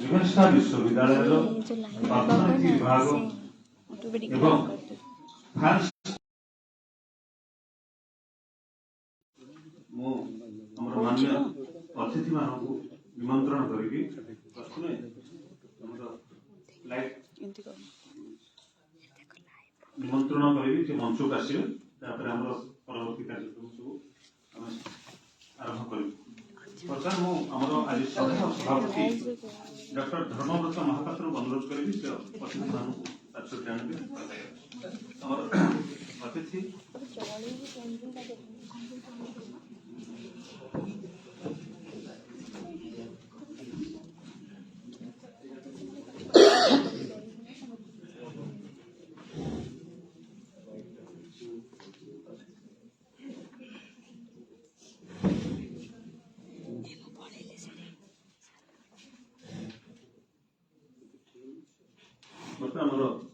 विवेस्टा विश्वविद्यालय अर्थनीति विभाग एवं फ्रांस मान्य अतिथि मानक निमंत्रण करी निमंत्रण करी मंच को आसवे परवर्ती कार्यक्रम सब आरंभ कर आज सभापति डॉक्टर धर्मव्रत महापात्र अनुरोध करी से अतिथि मानक अतिथि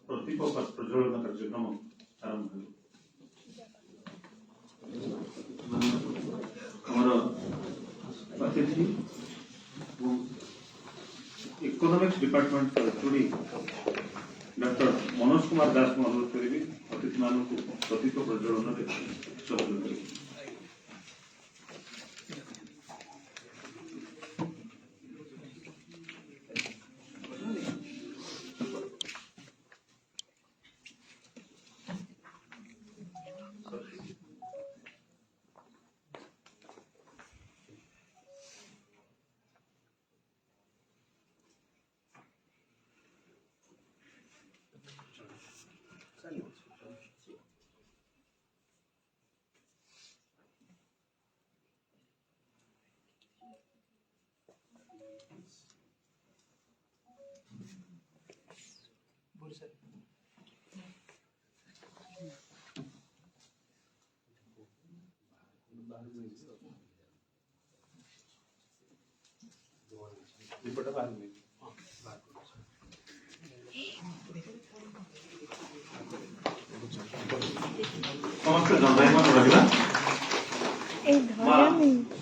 प्रतीक प्रज्वलन कार्यक्रम आरंभ अतिथि economics department HOD doctor Manoj Kumar Das को अनुरोध करी अतिथि मानक प्रतीक प्रज्वलन सहयोग करेंगे।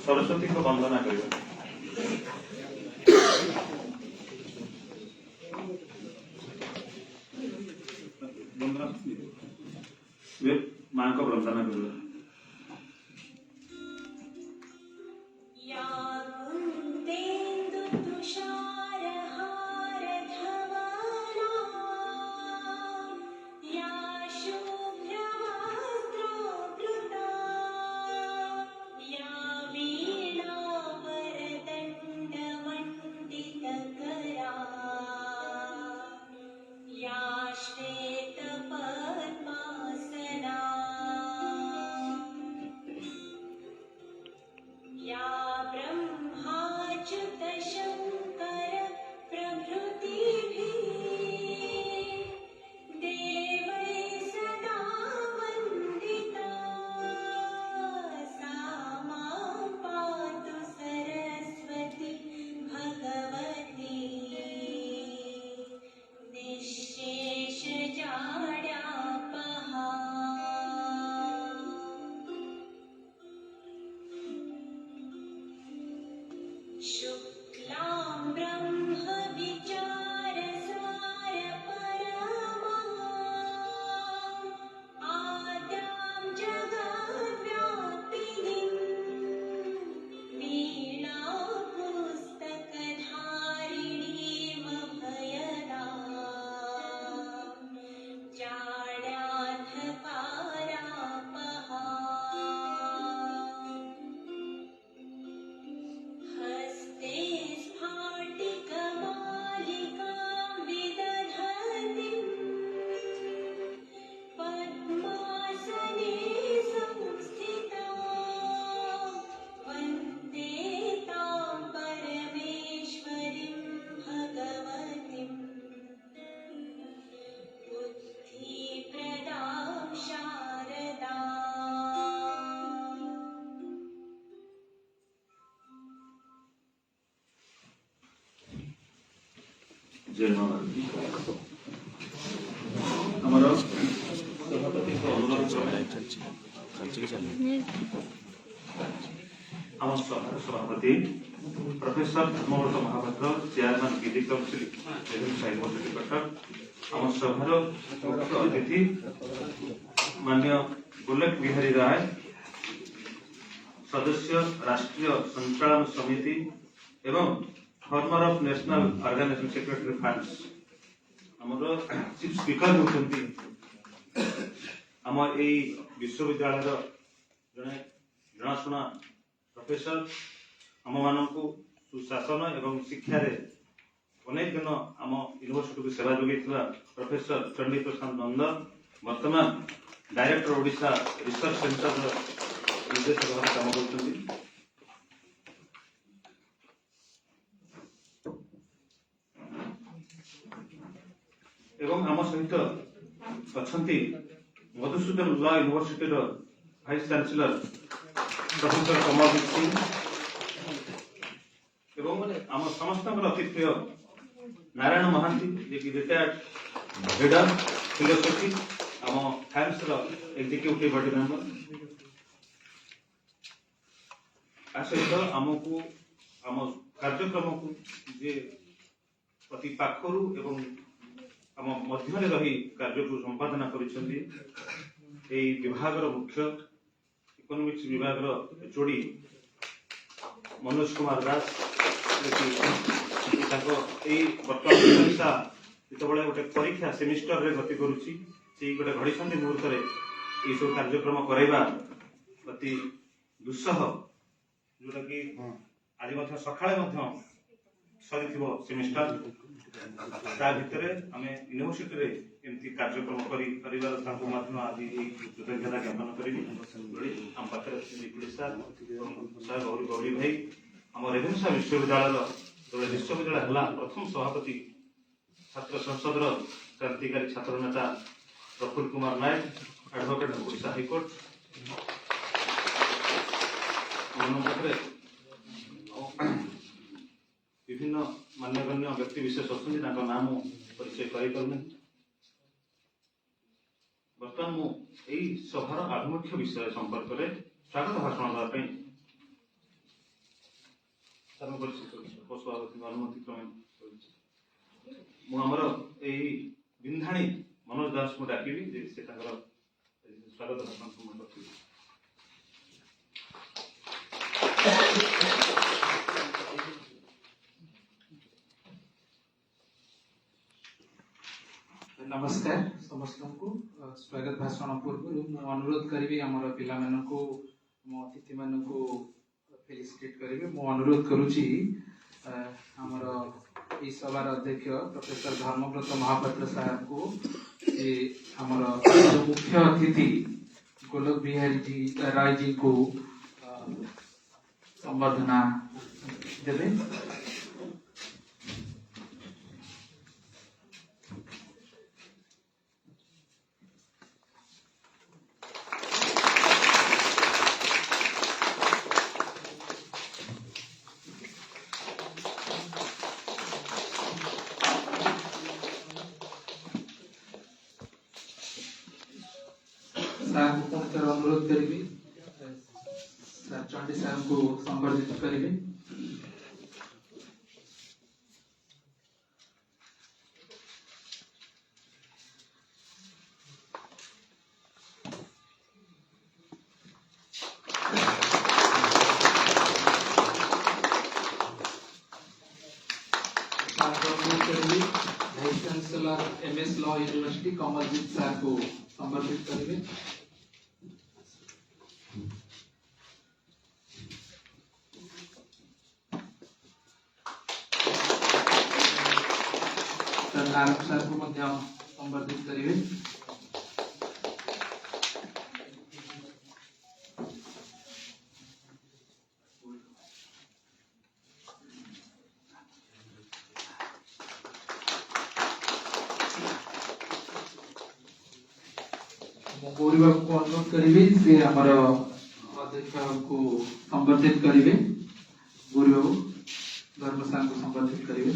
सरस्वती को वंदना करिए। मां को वंदना करिए। सभापति professor Dharmavrat Mahapatra chairman PG council Ravenshaw university Cuttack आम सभार मुख्य अतिथि माननीय गोलक बिहारी राय सदस्य राष्ट्रीय संचालन समिति एवं former of national organisation secretary funds आमर चीफ स्पीकर होती आम ए विश्वविद्यालय जड़े जनाशुना प्रोफेसर आम मानक सुशासन एवं शिक्षा अनेक दिन आम यूनिवर्सिटी को सेवा जोगे प्रोफेसर चंडी प्रसाद नंद वर्तमान डायरेक्टर ओडिशा रिसर्च सेंटर निर्देशक भाव काम कर एवं आम सहित अच्छा Madhusudan law university vice chancellor professor Kamaljit Singh एवं आम समस्त अति प्रिय नारायण महांती जे कि रिटायर्ड लीडर फिलोसफी आम फाइम्स एग्जीक्यूटिव बॉडी मेंबर आ सहित आमको आम कार्यक्रम को जे अति पाखरु एवं आम मध्य रही कार्य को संपादना करिसेंती एई विभाग मुख्य इकोनॉमिक्स विभाग एचओडी मनोज कुमार दास बर्तमान गोटे परीक्षा सेमिस्टर रे गति करुच्ची गोटे घड़ी मुहूर्त ये सब कार्यक्रम कराइबा अति दुस्सह जोटा कि आज सकाळे सरी सेमिस्टर ता भितर आम यूनिवर्सिटी रे एमती कार्यक्रम आज कृतज्ञता ज्ञापन करी आम पाखे सर गौरी गौरी भाई आम रेवेन्सा विश्वविद्यालय जो विश्वविद्यालय है प्रथम सभापति छात्र संसद क्रांतिकारी छात्र नेता प्रफुल्ल कुमार नायक एडवोकेट ओडिशा हाईकोर्ट विभिन्न मान्यगण्य व्यक्ति विशेष अच्छा नाम परिचय करें बर्तमान मुझे सभार आभिमुख्य विषय संपर्क में स्वागत भाषण देवाई अनुमति क्रमे बिंधाणी मनोज दास को डाकिबी से स्वागत भाषण पूर्ण कर नमस्कार समस्त को स्वागत भाषण पूर्व मु अनुरोध करी आमर पिला मानकु मो अतिथि मानकु फेलिसिटेट करेंगे मु अनुरोध करुच्ची आमर इस सभार अध्यक्ष प्रोफेसर धर्मव्रत महापात्र साहब को आमर मुख्य अतिथि गोलक बिहारी जी राय जी को संबर्धना देवे। अनुरोध करी सर चंडी साहब को संबर्धित करेंगे। Vice chancellor MS law university Kamaljit साहब को संबर्धित करेंगे। नारक सर को संबर्धित करेंगे। गौरी बाबू को अनुरोध करेंगे से हमार अध्यक्ष को संबर्धित करेंगे। गौरी बाबू धर्म साहब को संबर्धित करेंगे।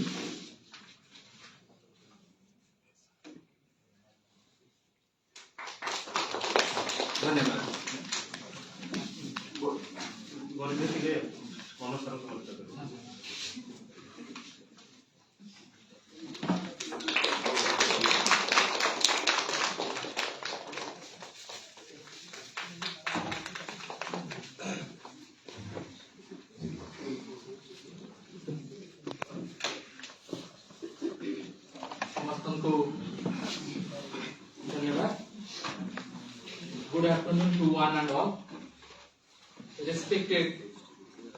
धन्यवाद। को धन्यवाद. Good afternoon to one and all. Respected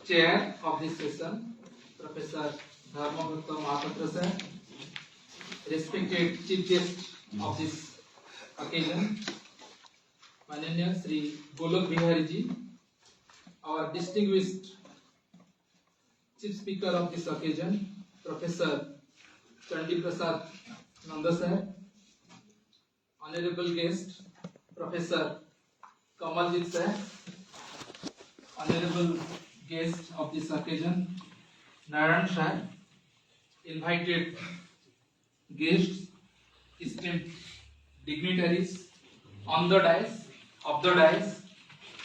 Chair of this session, Professor Dharmagupta Mahapatra sir. Respected Chief Guest of this occasion, Mananya Sri Golok Bihari ji. Our distinguished Chief Speaker of this occasion, Professor Chandi Prasad Nanda sir. Honorable guest, Professor Kamaljeet sir. Honorable guest of this occasion, Narayan sir. Invited guests, esteemed dignitaries on the dais, of the dais,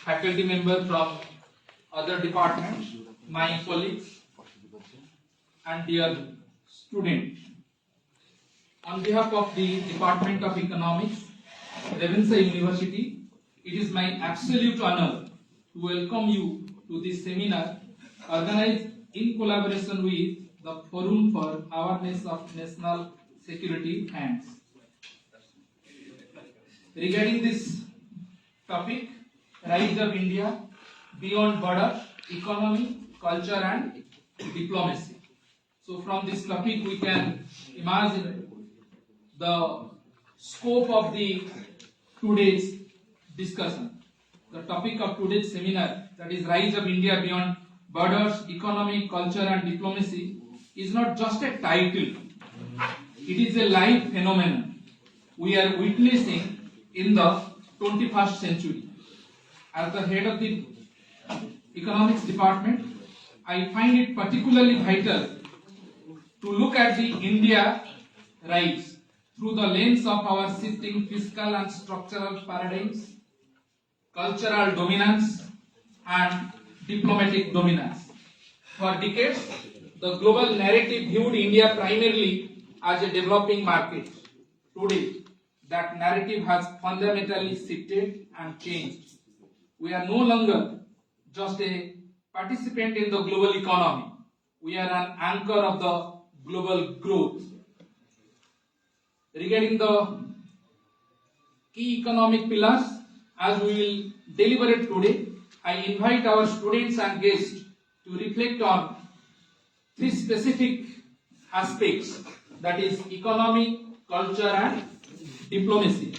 faculty members from other departments, my colleagues, and dear students. On behalf of the Department of Economics, Ravenshaw University, it is my absolute honor to welcome you to this seminar organized in collaboration with the Forum for Awareness of National Security and regarding this topic, Rise of India Beyond Borders, Economy, Culture and Diplomacy. So from this topic we can imagine the scope of the today's discussion. The topic of today's seminar, that is Rise of India Beyond Borders, Economy, Culture and Diplomacy, is not just a title. It is a live phenomenon we are witnessing in the 21st century. As the head of the Economics Department, I find it particularly vital to look at the India rise through the lens of our shifting fiscal and structural paradigms, cultural dominance and diplomatic dominance. For decades, the global narrative viewed India primarily as a developing market. Today, that narrative has fundamentally shifted and changed. We are no longer just a participant in the global economy. We are an anchor of the global growth. Regarding the key economic pillars, as we will deliberate today, I invite our students and guests to reflect on three specific aspects, that is economy, culture and diplomacy.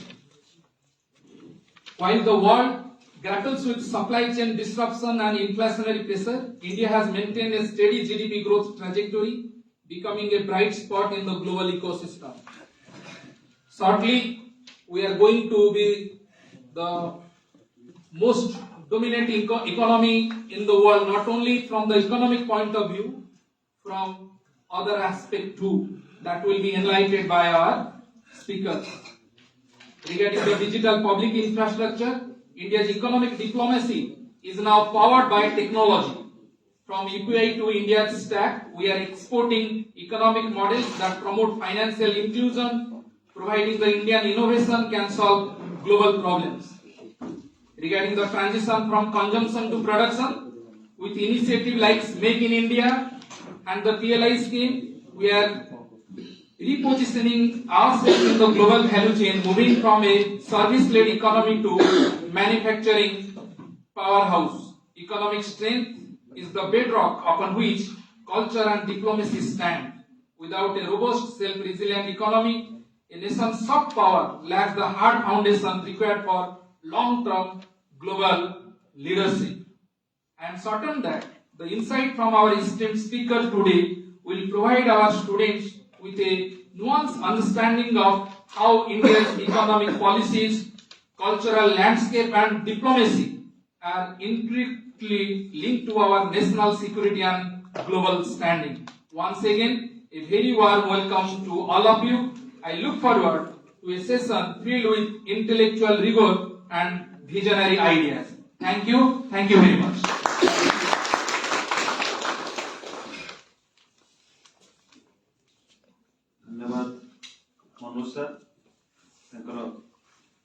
While the world grapples with supply chain disruption and inflationary pressure, India has maintained a steady GDP growth trajectory, becoming a bright spot in the global ecosystem. Shortly, we are going to be the most dominant economy in the world, not only from the economic point of view, from other aspect too, that will be enlightened by our speakers. Regarding the digital public infrastructure, India's economic diplomacy is now powered by technology. From UPI to India's stack, we are exporting economic models that promote financial inclusion, providing the Indian innovation can solve global problems. Regarding the transition from consumption to production, with initiatives like Make in India and the PLI scheme, we are repositioning ourselves in the global value chain, moving from a service-led economy to manufacturing powerhouse. Economic strength is the bedrock upon which culture and diplomacy stand. Without a robust, self-resilient economy, a nation's soft power lacks the hard foundation required for long-term global leadership. I am certain that the insight from our esteemed speaker today will provide our students with a nuanced understanding of how India's economic policies, cultural landscape and diplomacy are intricately linked to our national security and global standing. Once again, a very warm welcome to all of you. I look forward to a session filled with intellectual rigor and visionary ideas. Thank you very much. धन्यवाद Manoj sir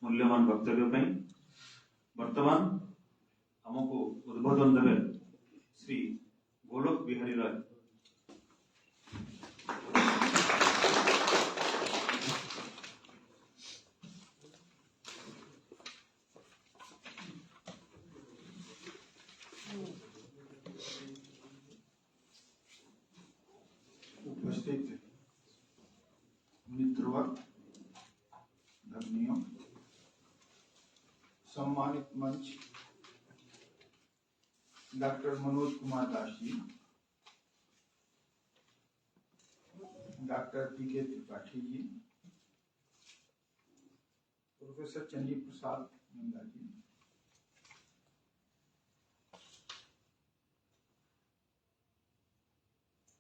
मूल्यवान वक्तव्य। वर्तमान आमको उद्बोधन देवे श्री गोलोक बिहारी राय। मित्रवत धर्मियों, सम्मानित मंच doctor Manoj Kumar Das ji, doctor P K. Tripathi ji, professor Chandi Prasad Nanda ji,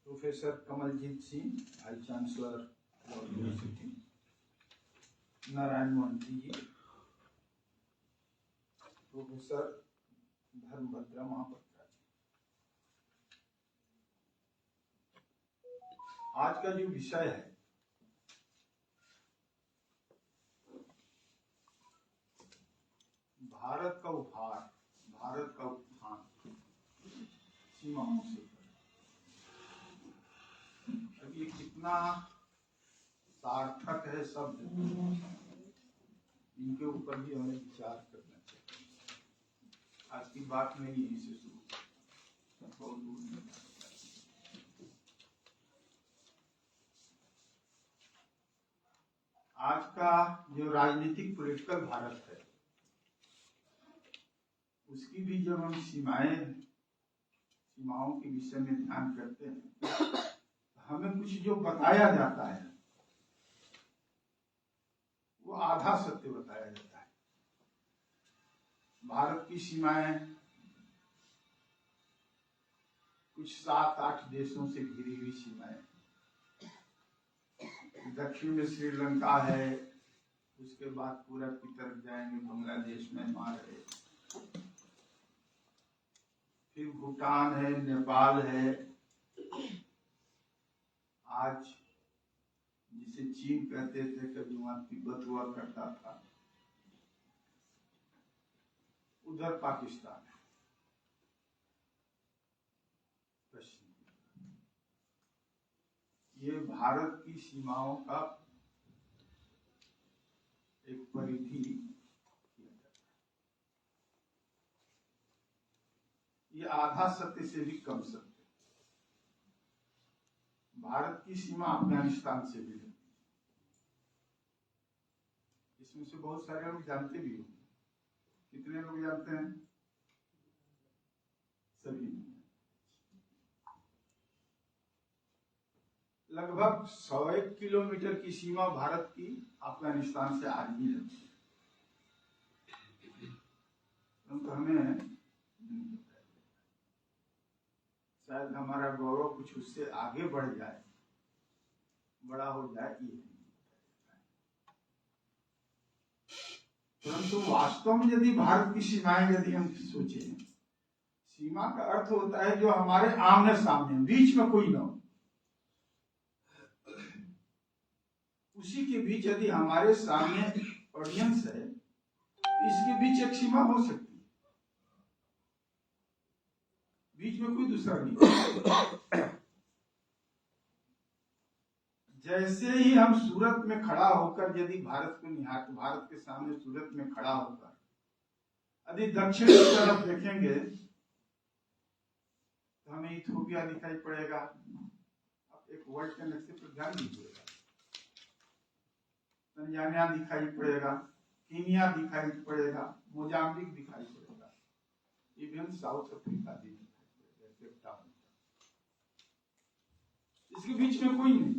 professor Kamaljit Singh, vice chancellor university, Narayan Mohanty ji, professor Dharmabhadra Mahapatra ji. आज का जो विषय है भारत का उपहार, भारत का उत्थान सीमाओं से। अब ये कितना सार्थक है शब्द, इनके ऊपर भी हमें विचार करना चाहिए। आज की बात नहीं यहीं से शुरू, बहुत दूर नहीं। आज का जो राजनीतिक पॉलिटिकल भारत है, उसकी भी जब हम सीमाओं के विषय में ध्यान करते हैं, हमें कुछ जो बताया जाता है वो आधा सत्य बताया जाता है। भारत की सीमाएं कुछ 7-8 देशों से घिरी हुई सीमाएं, दक्षिण में श्रीलंका है, उसके बाद पूरब की तरफ जाएंगे बांग्लादेश, म्यांमार है, फिर भूटान है, नेपाल है, आज जिसे चीन कहते थे, कभी वहां तिब्बत हुआ करता था, उधर पाकिस्तान है, पश्चिम। ये भारत की सीमाओं का एक परिधि किया जाता है। ये आधा सत्य से भी कम सत्य। भारत की सीमा अफगानिस्तान से भी लगती है। इसमें से बहुत सारे लोग जानते भी होंगे। कितने लोग जानते हैं? सभी। लगभग 101 किलोमीटर की सीमा भारत की अफगानिस्तान से आज भी लगती है, परंतु हमें शायद हमारा गौरव कुछ उससे आगे बढ़ जाए, बड़ा हो जाए, ये परंतु वास्तव में यदि भारत की सीमाएं यदि हम सोचें, सीमा का अर्थ होता है जो हमारे आमने सामने, बीच में कोई ना हो, उसी के बीच यदि हमारे सामने ऑडियंस है, इसके बीच एक सीमा हो सकती है, बीच में कोई दूसरा नहीं। जैसे ही हम सूरत में खड़ा होकर यदि भारत को निहार, भारत के सामने सूरत में खड़ा होकर यदि दक्षिण की तरफ देखेंगे तो हमें इथियोपिया दिखाई पड़ेगा। अब एक वर्ल्ड के नक्शे पर ध्यान दीजिएगा, तंजानिया दिखाई पड़ेगा, कीनिया दिखाई पड़ेगा, मोजाम्बिक दिखाई पड़ेगा, इवन साउथ अफ्रीका भी दिखाई पड़ेगा। इसके बीच में कोई नहीं।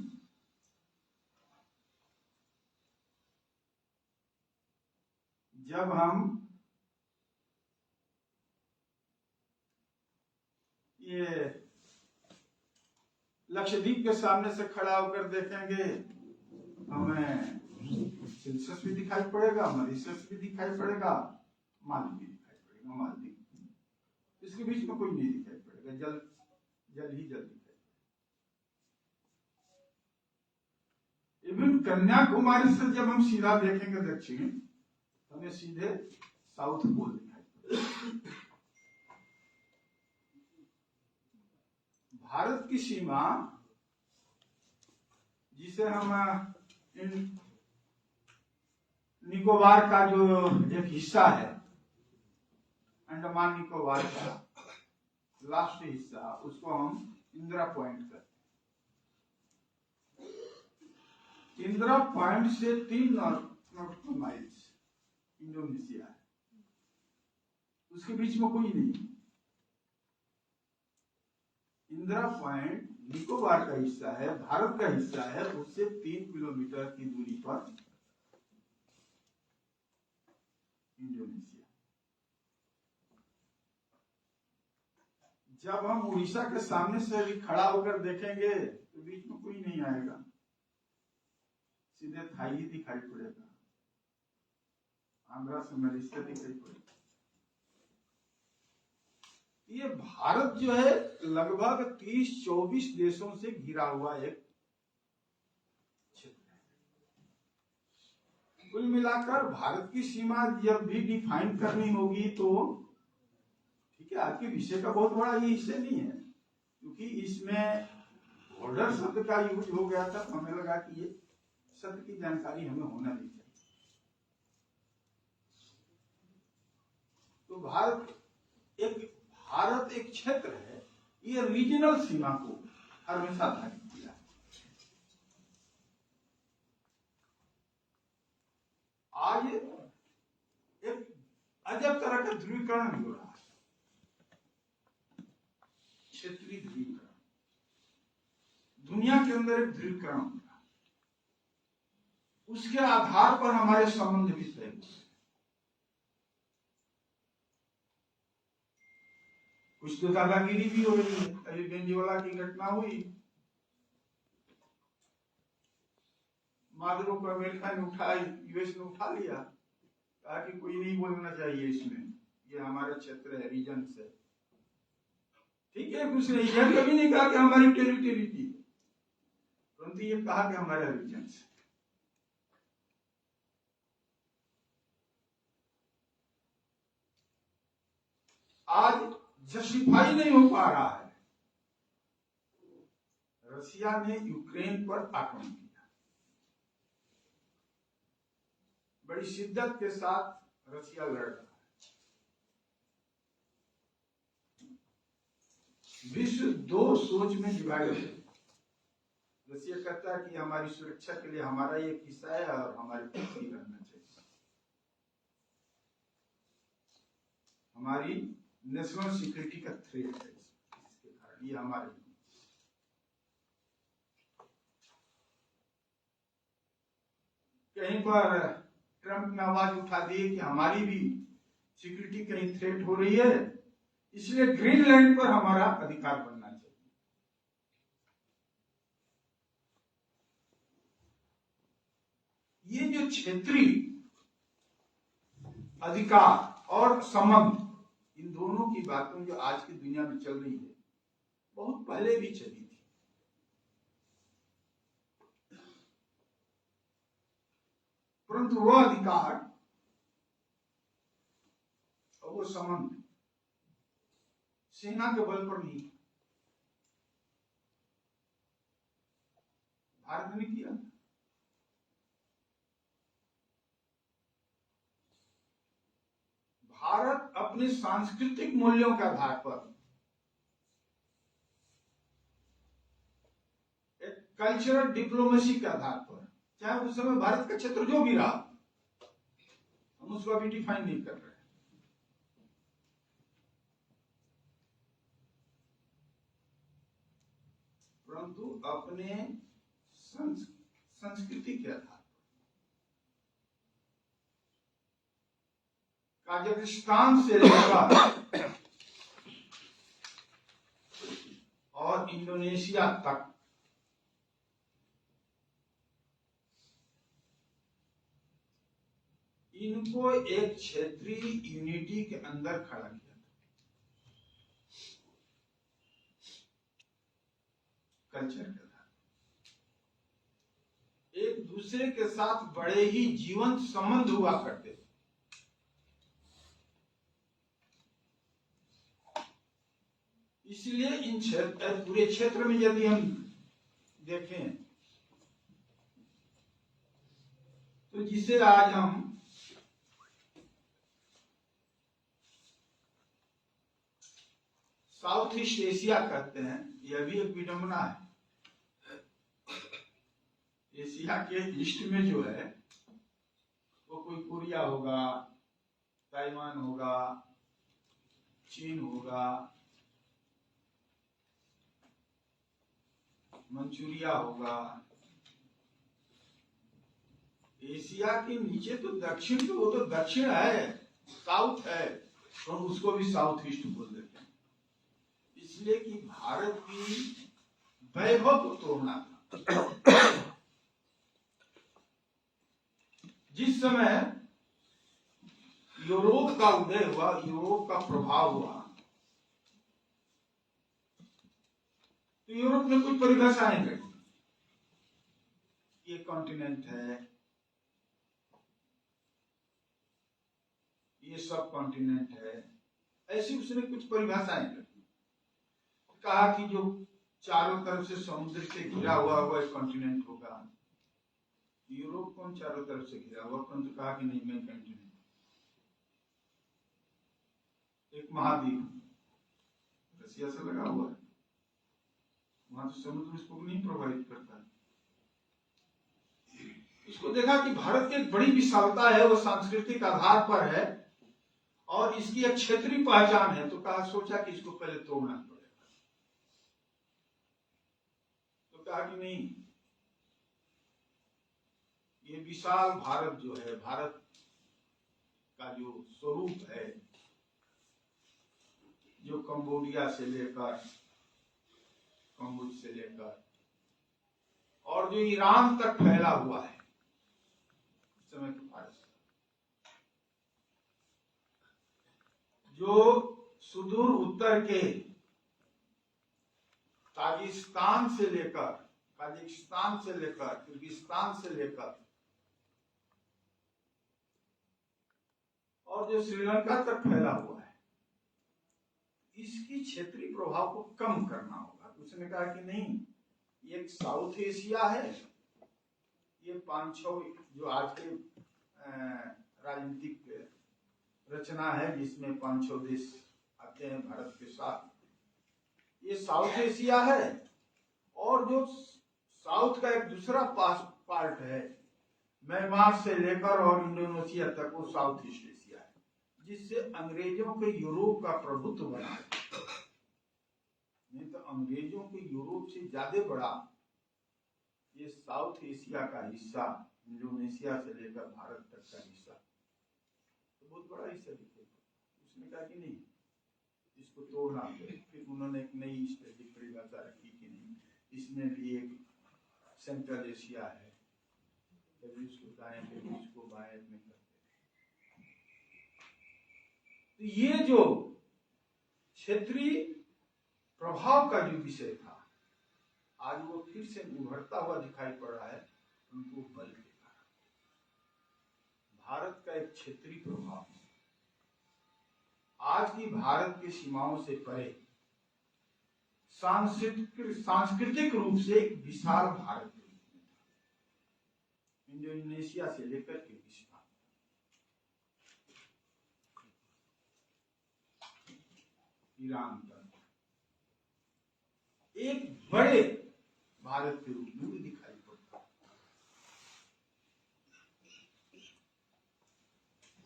जब हम ये लक्षद्वीप के सामने से खड़ा होकर देखेंगे, हमें सिल्सस भी दिखाई पड़ेगा, मॉरिशस भी दिखाई पड़ेगा, मालदीव भी दिखाई पड़ेगा, मालदीव। इसके बीच में कोई नहीं दिखाई पड़ेगा, जल जल ही जल दिखाई पड़ेगा। इवन कन्याकुमारी से जब हम सीधा देखेंगे दक्षिण, हमें सीधे साउथ पोल दिखाई पड़ेगा। भारत की सीमा, जिसे हम निकोबार का जो एक हिस्सा है, अंडमान निकोबार का लास्ट हिस्सा, उसको हम इंदिरा पॉइंट करते हैं। इंदिरा पॉइंट से 3 नॉटिकल माइल्स इंडोनेशिया है, उसके बीच में कोई नहीं। इंदिरा पॉइंट निकोबार का हिस्सा है, भारत का हिस्सा है, उससे 3 किलोमीटर की दूरी पर इंडोनेशिया। जब हम उड़ीसा के सामने से भी खड़ा होकर देखेंगे तो बीच में कोई नहीं आएगा, सीधे थाई ही दिखाई पड़ेगा, आंध्रा से मलेशिया दिखाई पड़ेगा। ये भारत जो है लगभग 30-24 देशों से घिरा हुआ एक क्षेत्र है। कुल मिलाकर भारत की सीमा जब भी डिफाइन करनी होगी तो ठीक है, आपके विषय का बहुत बड़ा ये हिस्सा नहीं है, क्योंकि इसमें बॉर्डर शब्द का यूज हो गया था, तो हमें लगा कि ये शब्द की जानकारी हमें होना नहीं चाहिए। तो भारत एक क्षेत्र है, ये रीजनल सीमा को हमेशा धारित किया है। आज एक अजब तरह का ध्रुवीकरण भी हो रहा है, क्षेत्रीय ध्रुवीकरण, दुनिया के अंदर एक ध्रुवीकरण हो रहा है, उसके आधार पर हमारे संबंध भी तय हुए। कुछ तो दादागिरी भी हो रही है। अभी बेंजीवाला की घटना हुई, मादरों को अमेरिका ने उठाई, यूएस ने उठा लिया, कहा कि कोई नहीं बोलना चाहिए इसमें, ये हमारा क्षेत्र है, रीजन है। ठीक है, उसने यह कभी नहीं कहा कि हमारी टेरिटरी थी, परंतु ये कहा कि हमारा रीजन है। आज जस्टिफाई नहीं हो पा रहा है। रशिया ने यूक्रेन पर आक्रमण किया, बड़ी शिद्दत के साथ रशिया लड़ रहा है। विश्व दो सोच में डिवाइड है। रशिया कहता है कि हमारी सुरक्षा के लिए हमारा एक हिस्सा है और हमारे पास ही रहना चाहिए, हमारी नेशनल सिक्योरिटी का थ्रेट है, इसके कारण ये हमारे। कहीं पर ट्रंप ने आवाज उठा दी कि हमारी भी सिक्योरिटी कहीं थ्रेट हो रही है, इसलिए ग्रीनलैंड पर हमारा अधिकार बनना चाहिए। ये जो क्षेत्रीय अधिकार और संबंध, इन दोनों की बातों जो आज की दुनिया में चल रही है, बहुत पहले भी चली थी। परंतु वो अधिकार और वो संबंध सेना के बल पर नहीं, भारत ने किया। भारत अपने सांस्कृतिक मूल्यों के आधार पर, एक कल्चरल डिप्लोमेसी के आधार पर, चाहे उस समय भारत का क्षेत्र जो भी रहा, हम उसको अभी डिफाइन नहीं कर रहे, परंतु अपने संस्कृति के आधार, काजाकिस्तान से लेकर और इंडोनेशिया तक इनको एक क्षेत्रीय यूनिटी के अंदर खड़ा किया था, कल्चर के आधार, एक दूसरे के साथ बड़े ही जीवंत संबंध हुआ करते थे। इसलिए इन पूरे क्षेत्र में यदि हम देखें तो जिसे आज हम साउथ ईस्ट एशिया कहते हैं, यह भी एक विडंबना है। एशिया के ईस्ट में जो है वो कोई कोरिया होगा, ताइवान होगा, चीन होगा, मंचूरिया होगा। एशिया के नीचे तो दक्षिण, तो वो तो दक्षिण है, साउथ है, तो उसको भी साउथ ईस्ट बोल देते हैं। इसलिए कि भारत की वैभव को तोड़ना था। जिस समय यूरोप का उदय हुआ, यूरोप का प्रभाव हुआ, तो यूरोप ने कुछ परिभाषाएं रखी। ये कॉन्टिनेंट है, ये सब कॉन्टिनेंट है, ऐसी उसने कुछ परिभाषाएं रखी। कहा कि जो चारों तरफ से समुद्र से घिरा हुआ हुआ एक कॉन्टिनेंट होगा। यूरोप कौन चारों तरफ से घिरा हुआ, परंतु कहा कि नहीं, मैं कॉन्टिनेंट, एक महाद्वीप रसिया से लगा हुआ है, वहां तो समुद्र उसको नहीं प्रभावित करता। उसको देखा कि भारत की एक बड़ी विशालता है, वो सांस्कृतिक आधार पर है और इसकी एक क्षेत्रीय पहचान है। तो कहा, सोचा कि इसको पहले तोड़ना पड़ेगा। तो कहा कि नहीं, ये विशाल भारत जो है, भारत का जो स्वरूप है, जो कंबोडिया से लेकर, कम्बोज से लेकर और जो ईरान तक फैला हुआ है इस समय के भारत, जो सुदूर उत्तर के ताजिकिस्तान से लेकर, काजाकिस्तान से लेकर, किर्गिस्तान से लेकर और जो श्रीलंका तक फैला हुआ है, इसकी क्षेत्रीय प्रभाव को कम करना होगा। उसने कहा कि नहीं, ये साउथ एशिया है, ये 5-6 जो आज के राजनीतिक रचना है जिसमें 5-6 देश आते हैं भारत के साथ, ये साउथ एशिया है। और जो साउथ का एक दूसरा पार्ट है, म्यांमार से लेकर और इंडोनेशिया तक, वो साउथ ईस्ट एशिया है, जिससे अंग्रेजों के यूरोप का प्रभुत्व बना। नहीं तो अंग्रेजों के यूरोप से ज्यादा बड़ा ये साउथ एशिया का हिस्सा, इंडोनेशिया से लेकर भारत तक का हिस्सा, तो बहुत बड़ा हिस्सा दिखेगा। उसने कहा कि नहीं, इसको तोड़ना है। फिर उन्होंने एक नई स्टडी परिभाषा रखी कि नहीं, इसमें भी एक सेंट्रल एशिया है, कभी उसको दाएं कभी उसको बाएं में करते। तो ये जो क्षेत्रीय प्रभाव का जो विषय था, आज वो फिर से उभरता हुआ दिखाई पड़ रहा है, उनको बल के कारण। भारत का एक क्षेत्रीय प्रभाव आज की भारत की सीमाओं से परे सांस्कृतिक रूप से एक विशाल भारत के रूप में था, इंडोनेशिया से लेकर किर्गिस्तान, ईरान तक एक बड़े भारत के रूप में भी दिखाई पड़ता।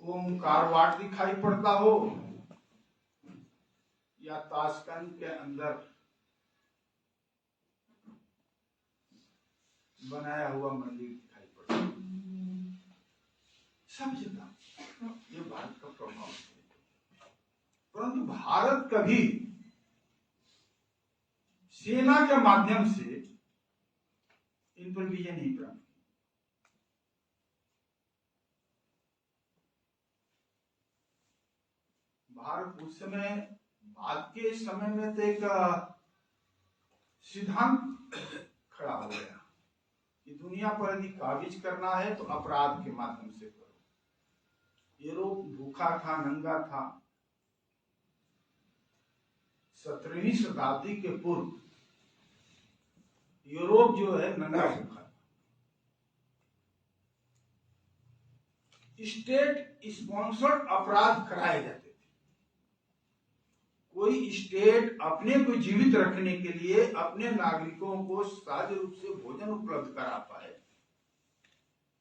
ओमकारवाट दिखाई पड़ता हो या ताशकंद के अंदर बनाया हुआ मंदिर दिखाई पड़ता, सब जगह ये भारत का प्रभाव है। परंतु भारत कभी सेना के माध्यम से इन पर विजय नहीं प्राप्त। भारत उस समय, बाद के समय में तो एक सिद्धांत खड़ा हो गया कि दुनिया पर यदि काबिज करना है तो अपराध के माध्यम से करो। यूरोप भूखा था, नंगा था। 17वीं शताब्दी के पूर्व यूरोप जो है नंगा भूखा था। स्टेट स्पॉन्सर्ड अपराध कराए जाते थे। कोई स्टेट अपने को जीवित रखने के लिए अपने नागरिकों को सहज रूप से भोजन उपलब्ध करा पाए,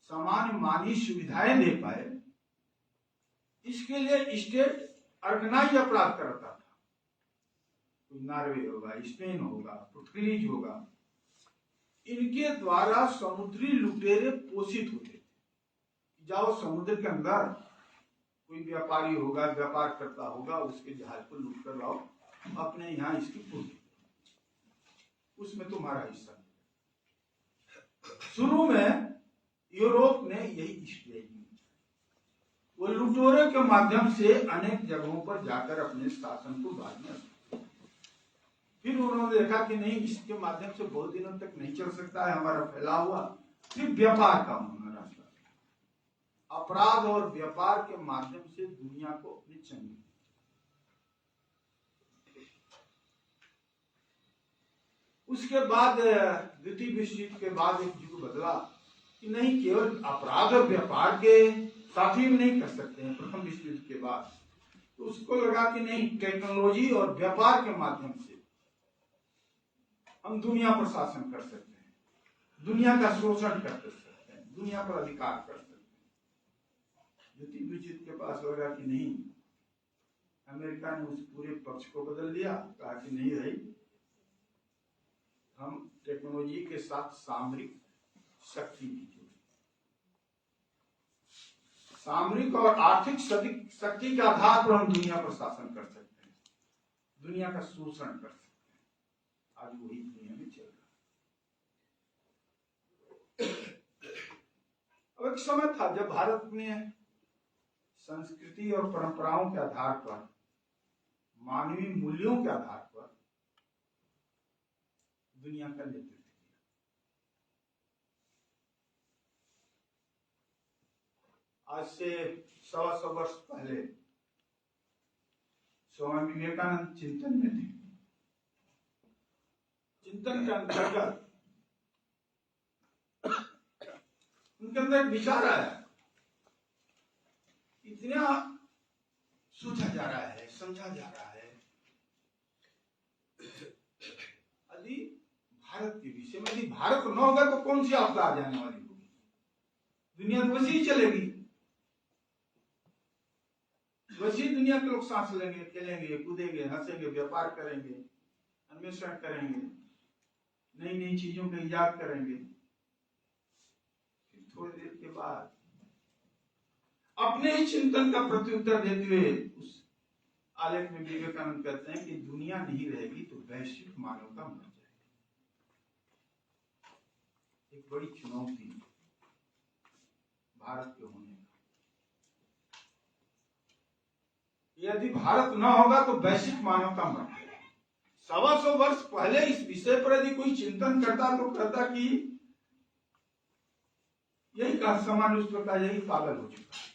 सामान्य मानवीय सुविधाएं दे पाए, इसके लिए स्टेट ऑर्गेनाइज अपराध करता था। नॉर्वे होगा, स्पेन होगा, पुर्तगालीज होगा, इनके द्वारा समुद्री लुटेरे पोषित होते थे। जाओ समुद्र के अंदर कोई व्यापारी होगा, व्यापार करता होगा, उसके जहाज को लूट कर लाओ, अपने यहाँ इसकी पूर्ति, उसमें तुम्हारा हिस्सा। शुरू में यूरोप ने यही स्ट्रेटजी की, वो लुटेरों के माध्यम से अनेक जगहों पर जाकर अपने शासन को बाद में, फिर उन्होंने देखा कि नहीं, इसके माध्यम से बहुत दिनों तक नहीं चल सकता है हमारा फैला हुआ, फिर व्यापार का होना रास्ता, अपराध और व्यापार के माध्यम से दुनिया को अपनी चंगी। उसके बाद द्वितीय विश्व युद्ध के बाद एक युग बदला कि नहीं, केवल अपराध और व्यापार के साथ ही नहीं कर सकते हैं। प्रथम विश्व युद्ध के बाद तो उसको लगा कि नहीं, टेक्नोलॉजी और व्यापार के माध्यम से हम दुनिया पर शासन कर सकते हैं, दुनिया का शोषण कर सकते हैं, दुनिया पर अधिकार कर सकते हैं। द्वितीय विश्व युद्ध के पास लगा कि नहीं, अमेरिका ने उस पूरे पक्ष को बदल दिया, कहा कि नहीं भाई, हम टेक्नोलॉजी के साथ सामरिक शक्ति भी जोड़े, सामरिक और आर्थिक शक्ति के आधार पर हम दुनिया पर शासन कर सकते हैं, दुनिया का शोषण कर सकते हैं। आज वही दुनिया में चल रहा है। अब एक समय था जब भारत में संस्कृति और परंपराओं के आधार पर, मानवीय मूल्यों के आधार पर दुनिया का नेतृत्व किया। आज से 125 वर्ष पहले स्वामी विवेकानंद चिंतन में थे। चिंतन के अंतर्गत उनके अंदर एक विचार आया, इतना सोचा जा रहा है, समझा जा रहा है, यदि भारत के विषय में, यदि भारत न होगा तो कौन सी आपदा आ जाने वाली होगी, दुनिया तो वैसी ही चलेगी, वैसी दुनिया के लोग सांस लेंगे, खेलेंगे, कूदेंगे, हंसेंगे, व्यापार करेंगे, अन्वेषण करेंगे, नई नई चीजों का इजाद करेंगे। फिर थोड़ी देर के बाद अपने ही चिंतन का प्रत्युत्तर देते हुए उस आलेख में विवेकानंद कहते हैं कि दुनिया नहीं रहेगी तो वैश्विक मानवता मर जाएगी। एक बड़ी चुनौती भारत के होने का, यदि भारत न होगा तो वैश्विक मानवता मर जाएगी। 125 वर्ष पहले इस विषय पर यदि कोई चिंतन करता तो कहता कि यही का समान उस प्रकार, यही पागल हो चुका है,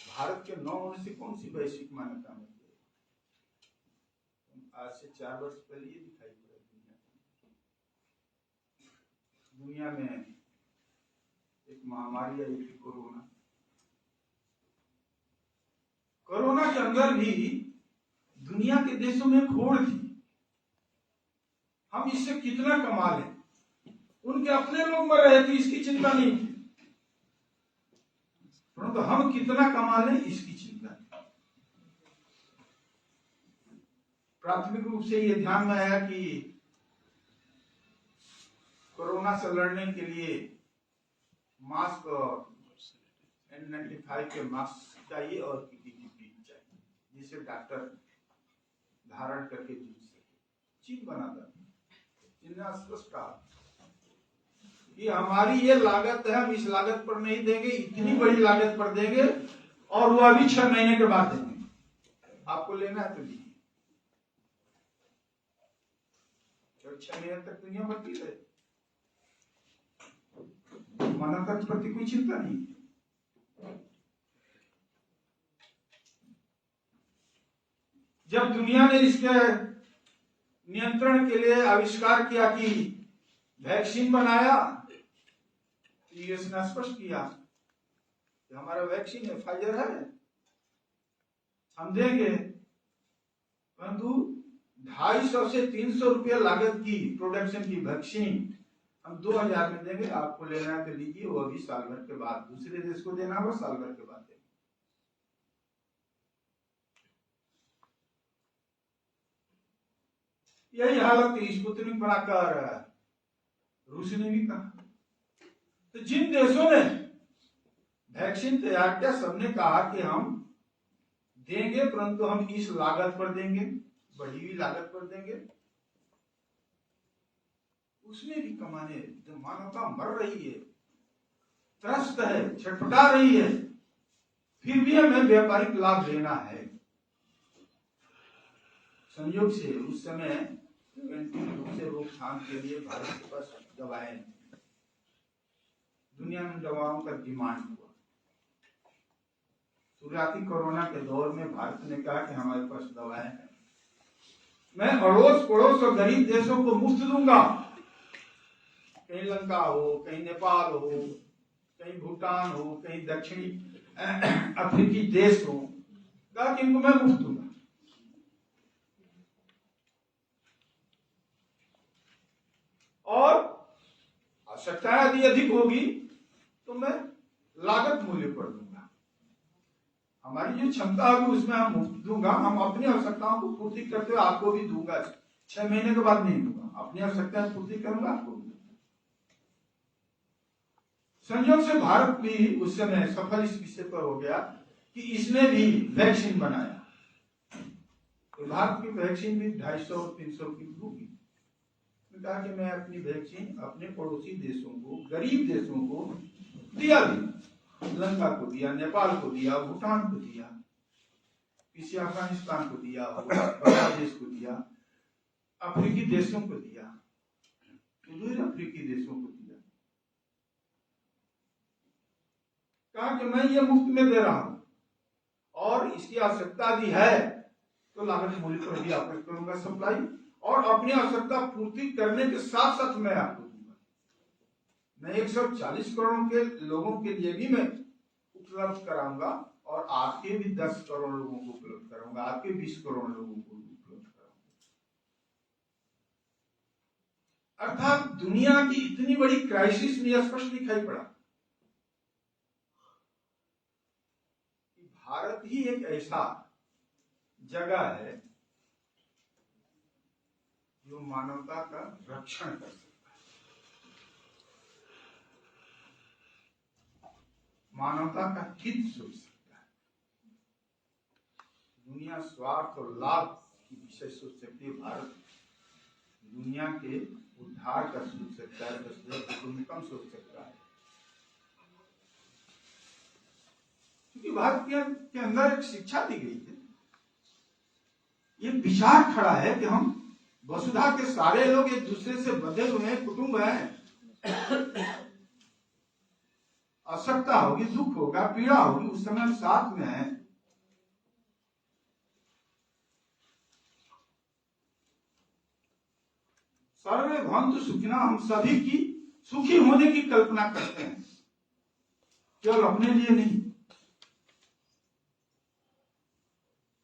भारत के न होने से कौन सी वैश्विक मान्यता मिल गई। आज से 4 वर्ष पहले ये दिखाई पड़ा दुनिया में एक महामारी आई थी, कोरोना। कोरोना के अंदर भी दुनिया के देशों में होड़ थी, हम इससे कितना कमा लें, उनके अपने लोग मर रहे थे, इसकी चिंता नहीं थी, परंतु हम कितना कमा लें इसकी चिंता थी। प्राथमिक रूप से ये ध्यान में आया कि कोरोना से लड़ने के लिए मास्क और N95 के मास्क चाहिए और PPE चाहिए, जिसे डॉक्टर धारण करके जीत सके। चीज बनाता इतना स्पष्ट कहा कि हमारी ये लागत है, हम इस लागत पर नहीं देंगे, इतनी बड़ी लागत पर देंगे और वो अभी 6 महीने के बाद देंगे, आपको लेना है तो लीजिए। 6 महीने तक दुनिया बढ़ती रहे, मानवता के प्रति कोई चिंता नहीं। जब दुनिया ने इसके नियंत्रण के लिए आविष्कार किया कि वैक्सीन बनाया, तो यूएस ने स्पष्ट किया कि हमारा वैक्सीन है, फाइजर है, हम देंगे, परंतु 250 से 300 रुपया लागत की प्रोडक्शन की वैक्सीन हम 2000 में देंगे, आपको लेना है तो लीजिए, वो अभी साल भर के बाद दूसरे देश को देना होगा, साल भर के बाद देंगे। यही हालत स्पुतनिक बनाकर रूस ने भी कहा। तो जिन देशों ने वैक्सीन तैयार किया, सबने कहा कि हम देंगे, परंतु हम इस लागत पर देंगे, बढ़ी हुई लागत पर देंगे। उसमें भी कमाने, जब मानवता मर रही है, त्रस्त है, छटपटा रही है, फिर भी हमें व्यापारिक लाभ लेना है। संयोग से उस समय प्रिवेंटिव रूप से रोकथाम के लिए भारत के पास दवाएं, दुनिया में दवाओं का डिमांड हुआ। शुरुआती कोरोना के दौर में भारत ने कहा कि हमारे पास दवाएं हैं, मैं अड़ोस पड़ोस और गरीब देशों को मुफ्त दूंगा। कहीं लंका हो, कहीं नेपाल हो, कहीं भूटान हो, कहीं दक्षिणी अफ्रीकी देश हो, कहा कि इनको मैं मुफ्त दूंगा। और आवश्यकता यदि अधिक होगी तो मैं लागत मूल्य पर दूंगा। हमारी जो क्षमता होगी उसमें हम मुफ्त दूंगा। हम अपनी आवश्यकताओं को पूर्ति करते हुए आपको भी दूंगा, 6 महीने के बाद नहीं दूंगा, अपनी आवश्यकताएं पूर्ति करूंगा, आपको भी दूंगा। संयोग से भारत भी उस समय सफल इस विषय पर हो गया कि इसने भी वैक्सीन बनाया। तो भारत की वैक्सीन भी 250 और 300 की होगी। कहा कि मैं अपनी वैक्सीन अपने पड़ोसी देशों को, गरीब देशों को दिया भी, लंका को दिया, नेपाल को दिया, भूटान को दिया, किसी अफगानिस्तान को दिया, बांग्लादेश को दिया, अफ्रीकी देशों को दिया, अफ्रीकी देशों को दिया। कहा कि मैं ये मुफ्त में दे रहा हूं और इसकी आवश्यकता यदि है तो लागत मूल्य पर भी आपको करूंगा सप्लाई, और अपनी आवश्यकता पूर्ति करने के साथ साथ मैं आपको दूंगा। मैं 140 करोड़ के लोगों के लिए भी मैं उपलब्ध कराऊंगा और आपके भी 10 करोड़ लोगों को उपलब्ध कराऊंगा, आपके 20 करोड़ लोगों को उपलब्ध कराऊंगा। अर्थात दुनिया की इतनी बड़ी क्राइसिस में स्पष्ट दिखाई पड़ा कि भारत ही एक ऐसा जगह है जो मानवता का रक्षण कर सकता है, मानवता का हित सोच सकता है। दुनिया स्वार्थ और लाभ की विषय सोच सकती है, भारत दुनिया के उद्धार का सोच सकता है, कम सोच सकता है। क्योंकि भारत के अंदर एक शिक्षा दी गई है, ये विचार खड़ा है कि हम वसुधा के सारे लोग एक दूसरे से बंधे हुए हैं, कुटुंब हैं। आवश्यकता होगी, दुख होगा, पीड़ा होगी, उस समय हम साथ में हैं। सर्वे भवन्तु सुखिनः, हम सभी की सुखी होने की कल्पना करते हैं, केवल अपने लिए नहीं।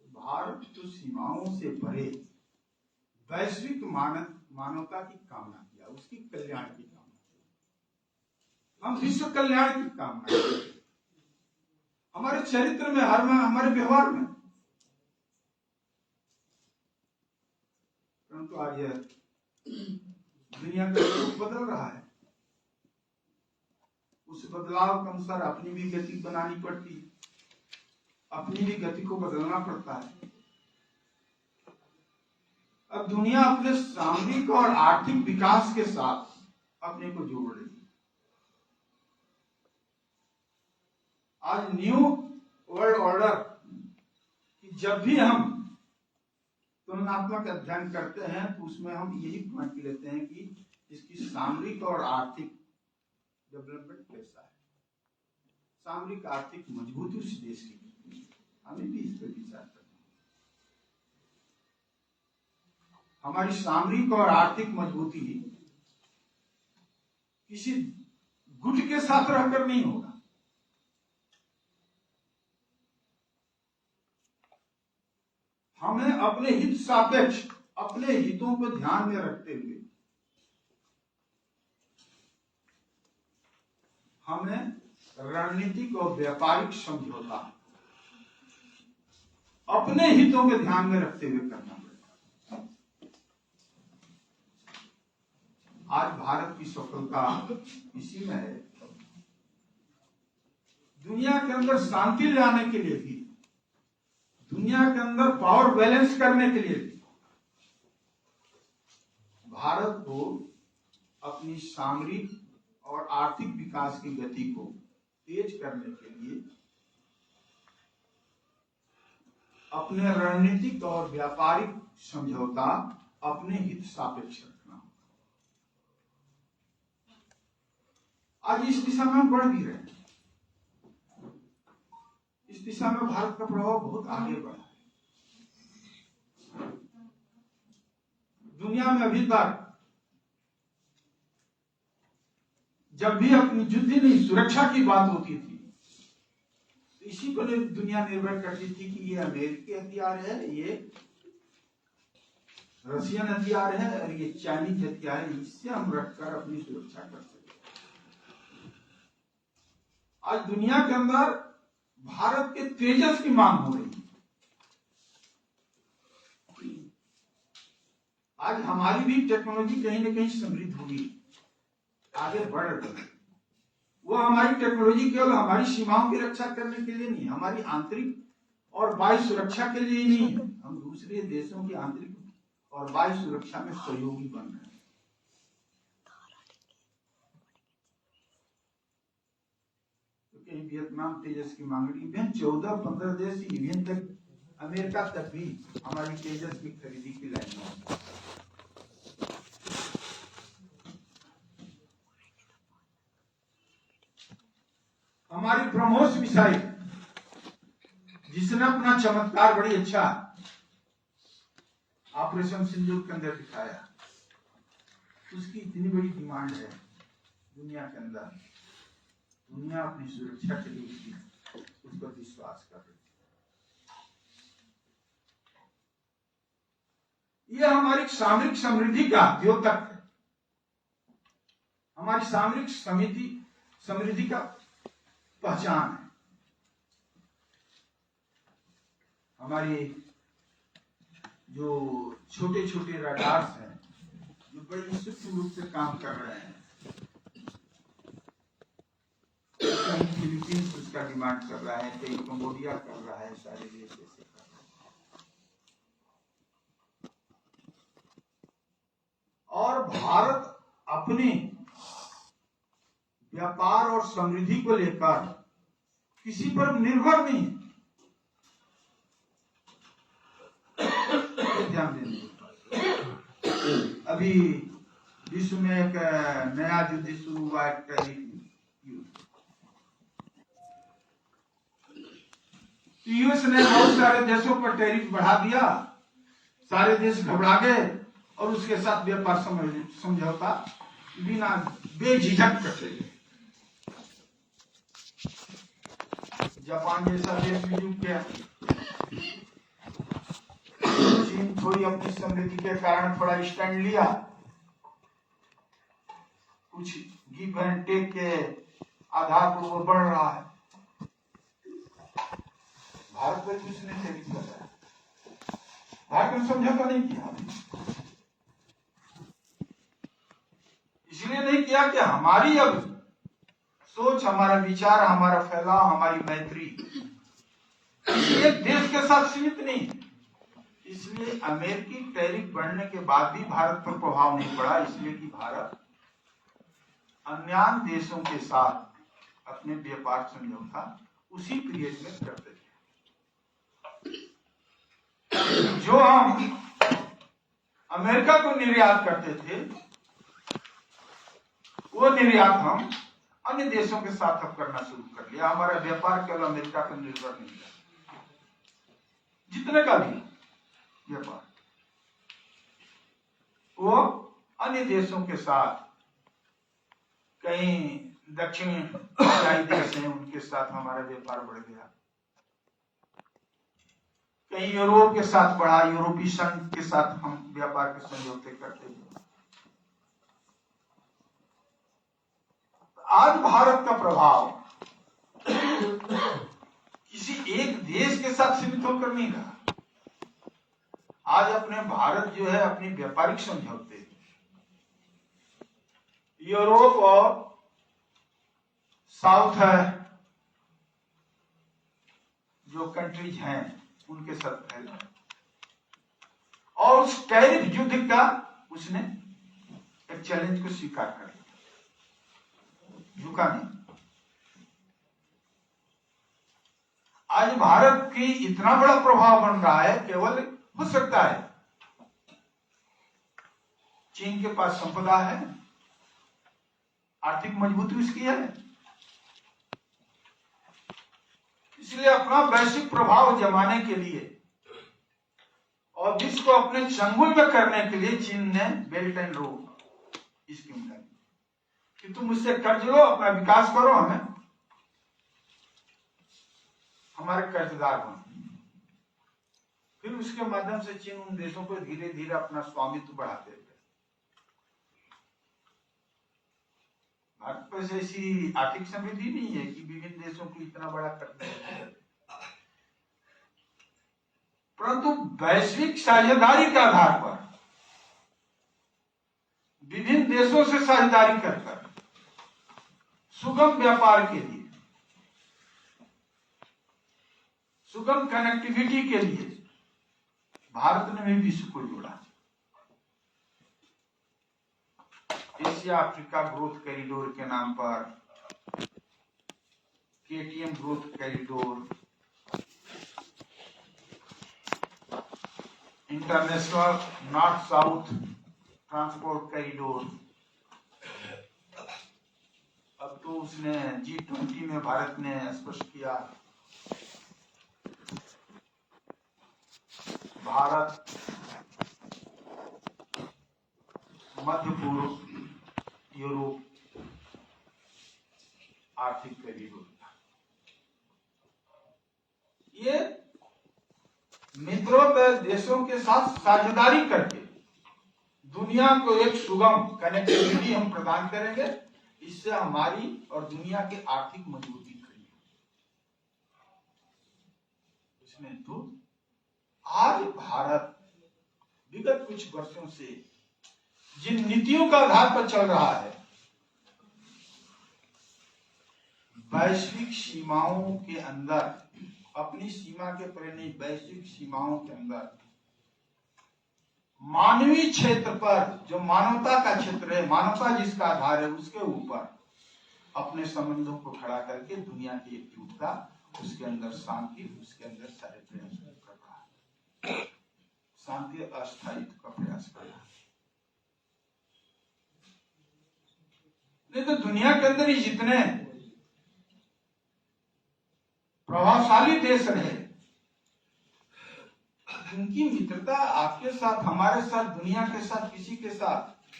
भारत तो सीमाओं से परे वैश्विक मानवता की कामना किया, उसकी कल्याण की कामना किया। हम विश्व कल्याण की कामना करते, हमारे चरित्र में, हमारे व्यवहार में। परंतु आज दुनिया का रूप बदल रहा है, उस बदलाव के अनुसार अपनी भी गति बनानी पड़ती है, अपनी भी गति को बदलना पड़ता है। अब दुनिया अपने सामरिक और आर्थिक विकास के साथ अपने को जोड़ रही है। आज न्यू वर्ल्ड ऑर्डर की जब भी हम तुलनात्मक अध्ययन करते हैं तो उसमें हम यही पॉइंट लेते हैं कि इसकी सामरिक और आर्थिक डेवलपमेंट कैसा है, सामरिक आर्थिक मजबूती उस देश की। हमें भी इस पर विचार करना है। हमारी सामरिक और आर्थिक मजबूती किसी गुट के साथ रहकर नहीं होगा। हमें अपने हित सापेक्ष, अपने हितों को ध्यान में रखते हुए हमें रणनीतिक और व्यापारिक समझौता अपने हितों के ध्यान में रखते हुए करना पड़ेगा। आज भारत की सफलता इसी में है, दुनिया के अंदर शांति लाने के लिए भी, दुनिया के अंदर पावर बैलेंस करने के लिए भी भारत को अपनी सामरिक और आर्थिक विकास की गति को तेज करने के लिए अपने रणनीतिक और व्यापारिक समझौता अपने हित सापेक्ष रखना। आज इस दिशा में हम बढ़ भी रहे हैं। इस दिशा में भारत का प्रभाव बहुत आगे बढ़ा है। दुनिया में अभी तक जब भी अपनी युद्ध नहीं सुरक्षा की बात होती थी, तो इसी पर दुनिया निर्भर करती थी कि ये अमेरिकी हथियार है, ये रशियन हथियार है और ये चाइनीज हथियार है, इससे हम रखकर अपनी सुरक्षा कर सकते। आज दुनिया के अंदर भारत के तेजस की मांग हो रही है। आज हमारी भी टेक्नोलॉजी कहीं ना कहीं समृद्ध होगी, आगे बढ़ रही है। वो हमारी टेक्नोलॉजी केवल हमारी सीमाओं की रक्षा करने के लिए नहीं, हमारी आंतरिक और बाह्य सुरक्षा के लिए ही नहीं है। हम दूसरे देशों की आंतरिक और बाह्य सुरक्षा में सहयोगी बन रहे हैं। तो कहीं वियतनाम तेजस की मांग रही है, 14-15 देश, इवन तक अमेरिका तक भी हमारी तेजस की खरीदी की लाइन है। हमारी ब्रह्मोस मिसाइल जिसने अपना चमत्कार बड़ी अच्छा ऑपरेशन सिंदूर के अंदर दिखाया, उसकी इतनी बड़ी डिमांड है दुनिया के अंदर। दुनिया अपनी सुरक्षा के लिए उस पर विश्वास कर रही है। यह हमारी सामरिक समृद्धि का द्योतक है, हमारी सामरिक समृद्धि का पहचान है। हमारी जो छोटे छोटे रडार्स हैं, जो बड़ी सूक्ष्म रूप से काम कर रहे हैं, कहीं फिलीपींस उसका डिमांड कर रहा है, कहीं कंबोडिया कर रहा है, सारे देश ऐसे कर रहे हैं। और भारत अपने व्यापार और समृद्धि को लेकर किसी पर निर्भर नहीं है। ध्यान देने अभी विश्व में एक नया युद्ध शुरू हुआ है, टैरिफ युद्ध। यूएस ने बहुत सारे देशों पर टैरिफ बढ़ा दिया, सारे देश घबरा गए और उसके साथ व्यापार समझौता बिना बेझिझक करते गए। जापान जैसा देश भी रुक गया। चीन थोड़ी अपनी समृद्धि के कारण थोड़ा स्टैंड लिया, कुछ गिव एंड टेक के आधार पर वो बढ़ रहा है। भारत पर कुछ नहीं टैरिफ कर रहा है, भारत ने समझौता नहीं किया। इसलिए नहीं किया कि हमारी अब सोच, हमारा विचार, हमारा फैलाव, हमारी मैत्री एक देश के साथ सीमित नहीं। इसलिए अमेरिकी टैरिफ बढ़ने के बाद भी भारत पर प्रभाव नहीं पड़ा, इसलिए कि भारत अन्य देशों के साथ अपने व्यापार समझौता उसी पीरियड में करते थे। जो हम अमेरिका को निर्यात करते थे, वो निर्यात हम अन्य देशों के साथ अब करना शुरू कर लिया। हमारा व्यापार केवल अमेरिका पर निर्भर नहीं है, जितने का भी व्यापार वो अन्य देशों के साथ, कहीं दक्षिण एशियाई देश हैं उनके साथ हमारा व्यापार बढ़ गया, कहीं यूरोप के साथ बढ़ा, यूरोपीय संघ के साथ हम व्यापार के समझौते करते हैं। आज भारत का प्रभाव किसी एक देश के साथ सीमित होकर नहीं रहा। आज अपने भारत जो है अपनी व्यापारिक समझौते यूरोप और साउथ जो कंट्रीज हैं उनके साथ फैला और उस टैरिफ युद्ध का उसने एक चैलेंज को स्वीकार कर लिया, झुका नहीं। आज भारत की इतना बड़ा प्रभाव बन रहा है, केवल हो सकता है चीन के पास संपदा है, आर्थिक मजबूती उसकी है, इसलिए अपना वैश्विक प्रभाव जमाने के लिए और विश्व को अपने चंगुल में करने के लिए चीन ने बेल्ट एंड रोड स्कीम लाई कि तुम मुझसे कर्ज लो, अपना विकास करो, हमें हमारे कर्जदार बनो। फिर उसके माध्यम से चीन उन देशों को धीरे धीरे अपना स्वामित्व बढ़ाते गए। भारत पर ऐसी आर्थिक समृद्धि नहीं है कि विभिन्न देशों को इतना बड़ा करते हैं, परंतु वैश्विक साझेदारी के आधार पर विभिन्न देशों से साझेदारी कर सुगम व्यापार के लिए, सुगम कनेक्टिविटी के लिए भारत ने भी विश्व को जोड़ा। एशिया अफ्रीका ग्रोथ कॉरिडोर के नाम पर KTM growth corridor, international north south transport corridor, अब तो उसने G20 में भारत ने स्पष्ट किया भारत मध्य पूर्व यूरोप आर्थिक कॉरिडोर। ये मित्रों देशों के साथ साझेदारी करके दुनिया को एक सुगम कनेक्टिविटी हम प्रदान करेंगे, इससे हमारी और दुनिया की आर्थिक मजबूती खड़ी इसमें तो आज भारत विगत कुछ वर्षों से जिन नीतियों का आधार पर चल रहा है, वैश्विक सीमाओं के अंदर, अपनी सीमा के परे नहीं, वैश्विक सीमाओं के अंदर मानवीय क्षेत्र पर, जो मानवता का क्षेत्र है, मानवता जिसका आधार है, उसके ऊपर अपने संबंधों को खड़ा करके दुनिया की एकजुटता, उसके अंदर शांति, उसके अंदर सारे प्रयास कर रहा है, शांति अस्थायित्व का प्रयास कर रहा है। नहीं तो दुनिया के अंदर ही जितने प्रभावशाली देश रहे, उनकी मित्रता आपके साथ, हमारे साथ, दुनिया के साथ, किसी के साथ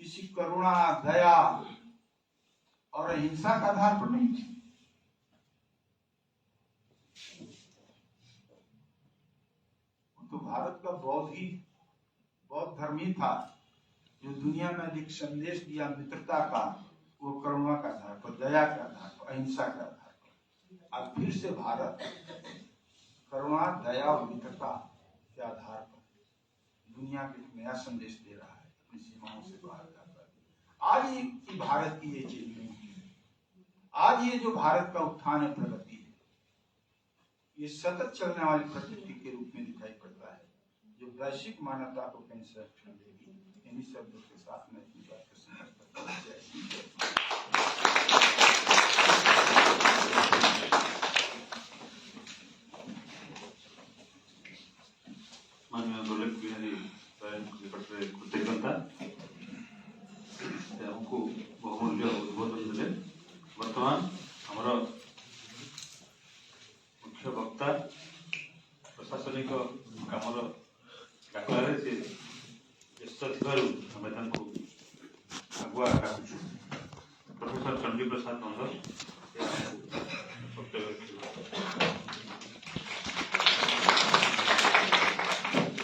किसी करुणा, दया और अहिंसा का आधार पर नहीं थी। तो भारत का बौद्ध धर्मी था, जो दुनिया में अधिक संदेश दिया मित्रता का, वो करुणा का आधार पर, दया के आधार पर, अहिंसा के आधार पर। अब फिर से भारत करुणा, दया और मित्रता के आधार पर दुनिया को एक नया संदेश दे रहा है, अपनी सीमाओं से बाहर जाकर। आज की भारत की ये चेतना है, आज ये जो भारत का उत्थान है, प्रगति है, ये सतत चलने वाली प्रकृति के रूप में दिखाई पड़ता है, जो वैश्विक मानवता को कहीं से देगी। इन्हीं शब्दों के साथ में अपनी बात को समाप्त करता हूं। जय श्री कृष्ण। माननीय गोलक बिहारी निकटरे कृतज्ञता हमको बहुमूल्य उद्बोधन देले। वर्तमान हमर मुख्य वक्ता प्रशासनिक कामर डाकलारे से व्यस्त थिबारु हमें तांको आगुआ डाकुछु। प्रोफेसर चंडी प्रसाद नंदन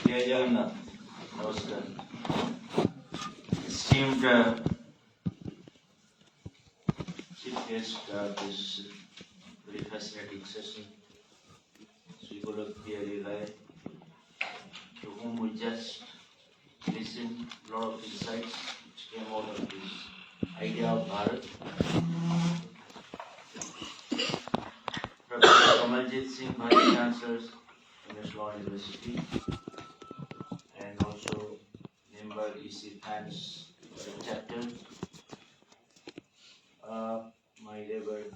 जय जगन्नाथ। नमस्कार। esteemed chief guest of this very fascinating session, Sri Golok Bihari Rai, to whom we just listened a lot of insights which came out of his idea of Bharat. Professor Kamaljeet Singh, Vice Chancellor, MS Law University, and also member EC Fans chapter. My revered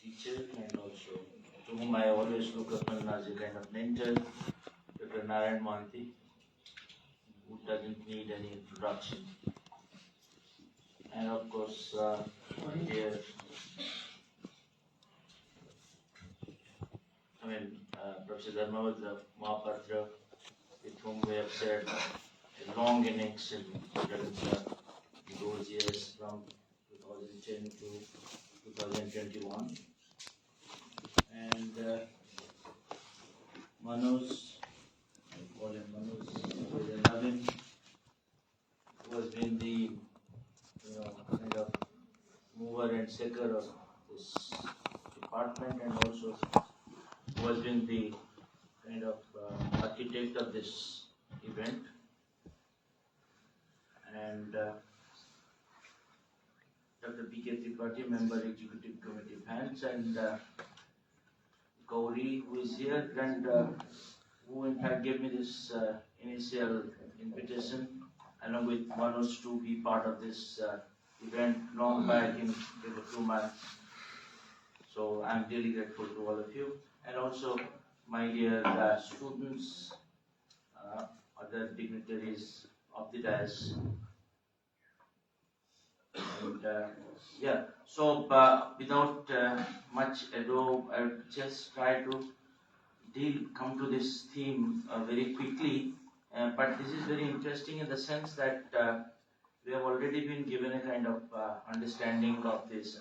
teacher and also to whom I always look upon as a kind of mentor, Dr. Narayan Mohanty, who doesn't need any introduction. And of course, my dear, Professor Dharmavadra Mahapatra, with whom we have shared a long innings in those years from 2010 to 2021. And Manoj, I call him Manoj, Navin, who has been the kind of mover and shaker of this department, and also who has been the kind of architect of this event. And Dr. P.K. Tripathi, member executive committee fans, and Gauri, who is here and who in fact gave me this initial invitation along with Manoj to be part of this event long back in a few months. So I'm really grateful to all of you, and also my dear students, other dignitaries of the dais. And so without much ado, I will just try to come to this theme very quickly. But this is very interesting in the sense that we have already been given a kind of understanding of this.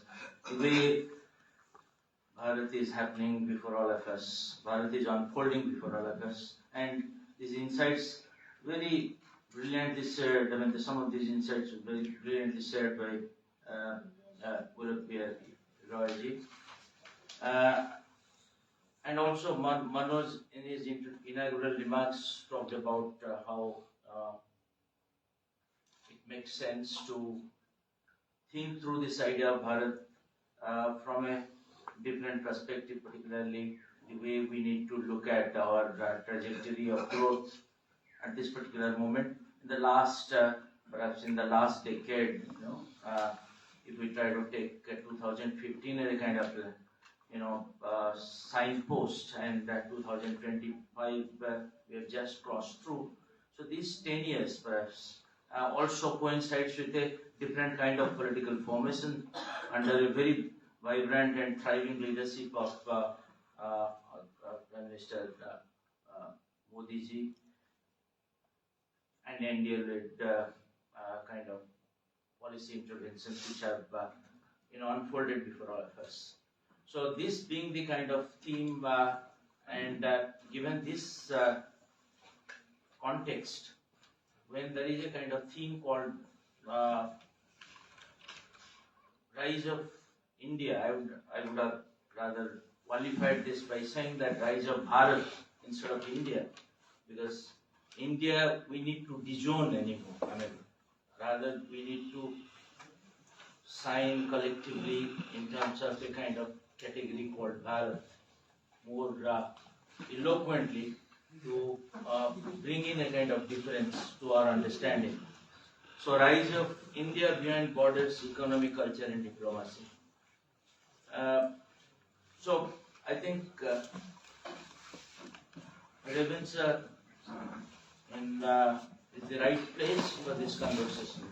The way Bharat is happening before all of us, Bharat is unfolding before all of us, and these insights very brilliantly shared. I mean, some of these insights are very brilliantly shared by Golok Bihari Rai. And also Manoj in his inaugural remarks talked about how it makes sense to think through this idea of Bharat from a different perspective, particularly the way we need to look at our trajectory of growth at this particular moment. In the last, perhaps in the last decade, if we try to take 2015 as a kind of signpost, and 2025 we have just crossed through. So these 10 years perhaps also coincides with a different kind of political formation under a very vibrant and thriving leadership of Prime Minister Modi ji and NDA-led kind of policy interventions which have unfolded before all of us. So this being the kind of theme, and given this context, when there is a kind of theme called Rise of India, I would have rather qualified this by saying that Rise of Bharat instead of India, because India we need to disown anymore. I mean, rather we need to sign collectively in terms of a kind of category called Bharat, more eloquently to bring in a kind of difference to our understanding. So, Rise of India beyond borders, economy, culture and diplomacy. So, I think Ravenshaw is the right place for this conversation.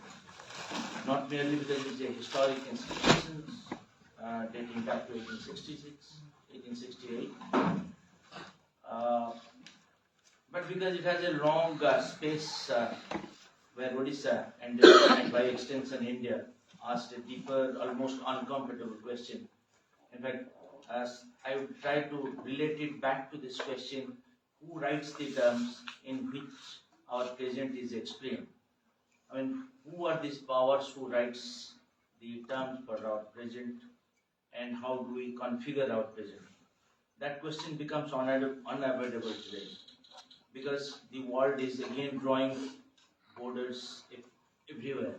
Not merely because it is a historic institution dating back to 1866, 1868, but because it has a long space where Odisha and by extension India asked a deeper, almost uncomfortable question. In fact, I would try to relate it back to this question: who writes the terms in which our present is explained? I mean, who are these powers who writes the terms for our present and how do we configure our present. That question becomes unavoidable today because the world is again drawing borders everywhere,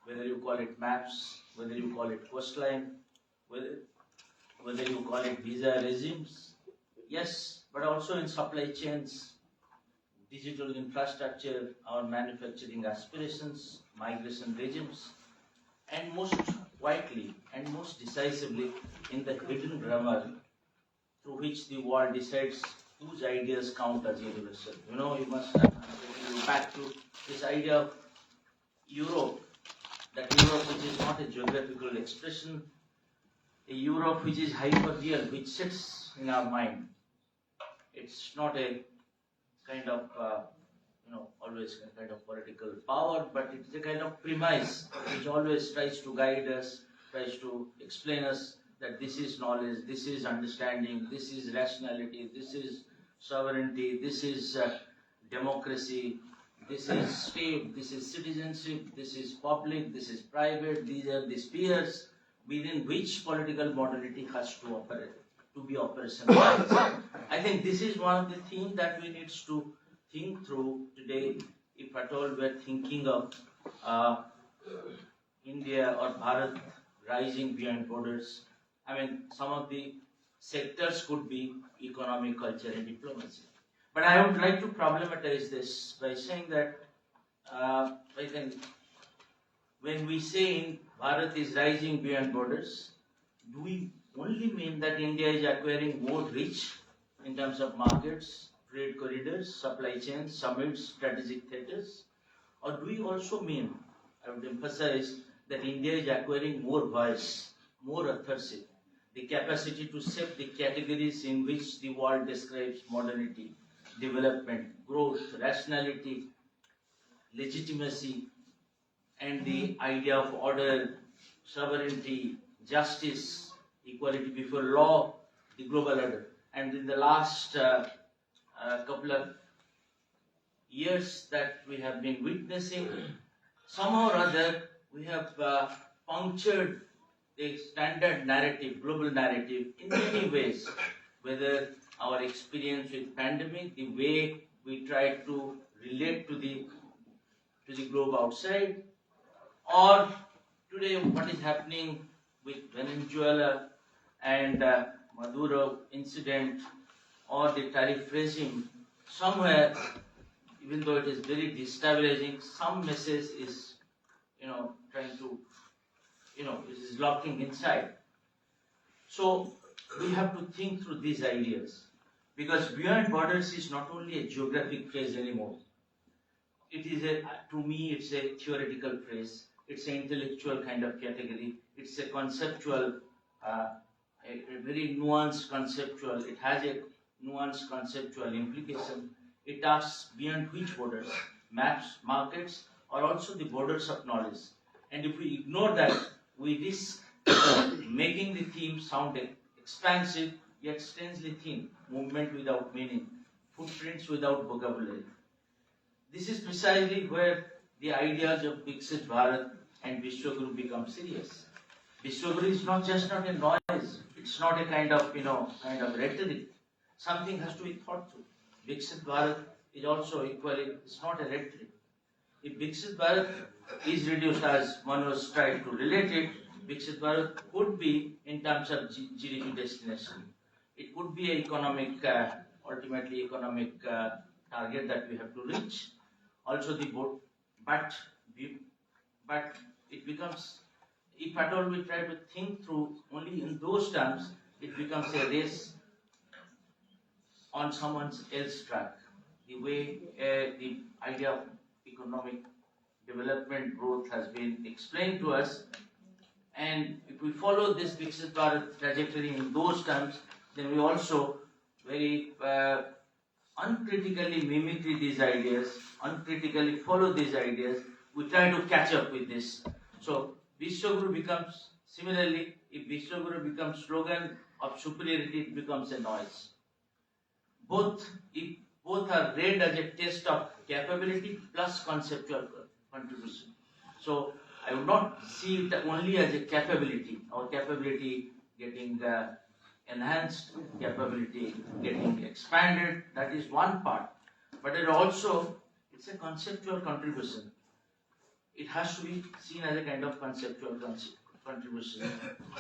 whether you call it maps, whether you call it coastline, whether you call it visa regimes. Yes, but also in supply chains, digital infrastructure, our manufacturing aspirations, migration regimes, and most widely and most decisively in the hidden grammar through which the world decides whose ideas count as universal. You know, you must have taken you back to this idea of Europe, that Europe which is not a geographical expression, a Europe which is hyper-real, which sits in our mind. It's not a kind of, always a kind of political power, but it's a kind of premise which always tries to guide us, tries to explain us that this is knowledge, this is understanding, this is rationality, this is sovereignty, this is democracy, this is state, this is citizenship, this is public, this is private, these are the spheres within which political modality has to operate, to be operationalized. I think this is one of the things that we need to think through today, if at all we're thinking of India or Bharat rising beyond borders. I mean, some of the sectors could be economic, culture, and diplomacy. But I would like to problematize this by saying that when we say Bharat is rising beyond borders, do we only mean that India is acquiring more reach in terms of markets, trade corridors, supply chains, summits, strategic theaters? Or do we also mean, I would emphasize, that India is acquiring more voice, more authorship, the capacity to shape the categories in which the world describes modernity, development, growth, rationality, legitimacy, and the idea of order, sovereignty, justice, equality before law, the global order. And in the last couple of years that we have been witnessing, somehow or other we have punctured the standard narrative, global narrative in many ways, whether our experience with pandemic, the way we try to relate to the globe outside, or today what is happening with Venezuela and Maduro incident or the tariff regime. Somewhere, even though it is very destabilizing, some message is, trying to, it is locking inside. So we have to think through these ideas, because beyond borders is not only a geographic phrase anymore. It is to me, it's a theoretical phrase. It's an intellectual kind of category. It's a conceptual, a very nuanced conceptual. It has a nuanced conceptual implication. It asks beyond which borders, maps, markets, or also the borders of knowledge. And if we ignore that, we risk making the theme sound expansive yet strangely thin, movement without meaning, footprints without vocabulary. This is precisely where the ideas of Viksit Bharat and Vishwaguru become serious. Vishwaguru is not a noise. It's not a kind of rhetoric. Something has to be thought through. Viksit Bharat is also equally, it's not a rhetoric. If Viksit Bharat is reduced as one was tried to relate it, Viksit Bharat could be in terms of GDP destination. It could be an economic, ultimately economic target that we have to reach. Also but it becomes, if at all we try to think through only in those terms, it becomes a race on someone else's track. The way the idea of economic development growth has been explained to us, and if we follow this Viksit Bharat trajectory in those terms, then we also very uncritically mimicry these ideas, uncritically follow these ideas. We try to catch up with this. So Vishwaguru becomes, similarly, if Vishwaguru becomes slogan of superiority, it becomes a noise. Both are read as a test of capability plus conceptual contribution. So I would not see it only as a capability, our capability getting enhanced, capability getting expanded, that is one part. But it also, it's a conceptual contribution. It has to be seen as a kind of conceptual contribution.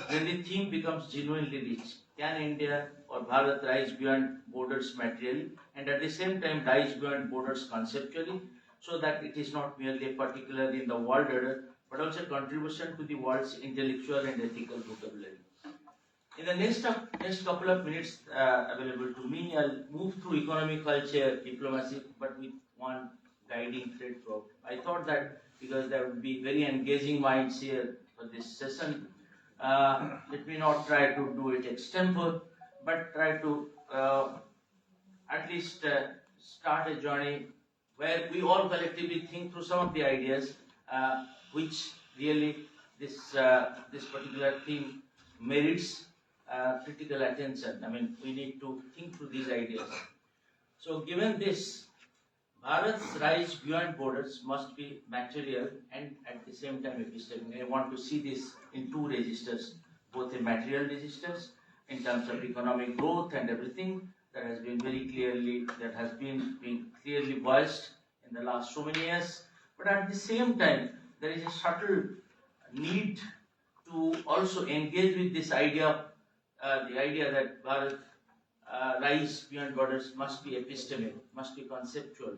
When the theme becomes genuinely rich, can India or Bharat rise beyond borders materially and at the same time rise beyond borders conceptually, so that it is not merely a particular in the world order, but also a contribution to the world's intellectual and ethical vocabulary. In the next couple of minutes available to me, I'll move through economy, culture, diplomacy, but with one guiding thread throughout. I thought that because there would be very engaging minds here for this session, let me not try to do it extempore, but try to at least start a journey where we all collectively think through some of the ideas which really this particular theme merits critical attention. I mean, we need to think through these ideas. So given this, Bharat's rise beyond borders must be material and at the same time epistemic. I want to see this in two registers, both the material registers in terms of economic growth and everything that has been clearly voiced in the last so many years. But at the same time, there is a subtle need to also engage with this idea, the idea that Bharat rise beyond borders must be epistemic, must be conceptual,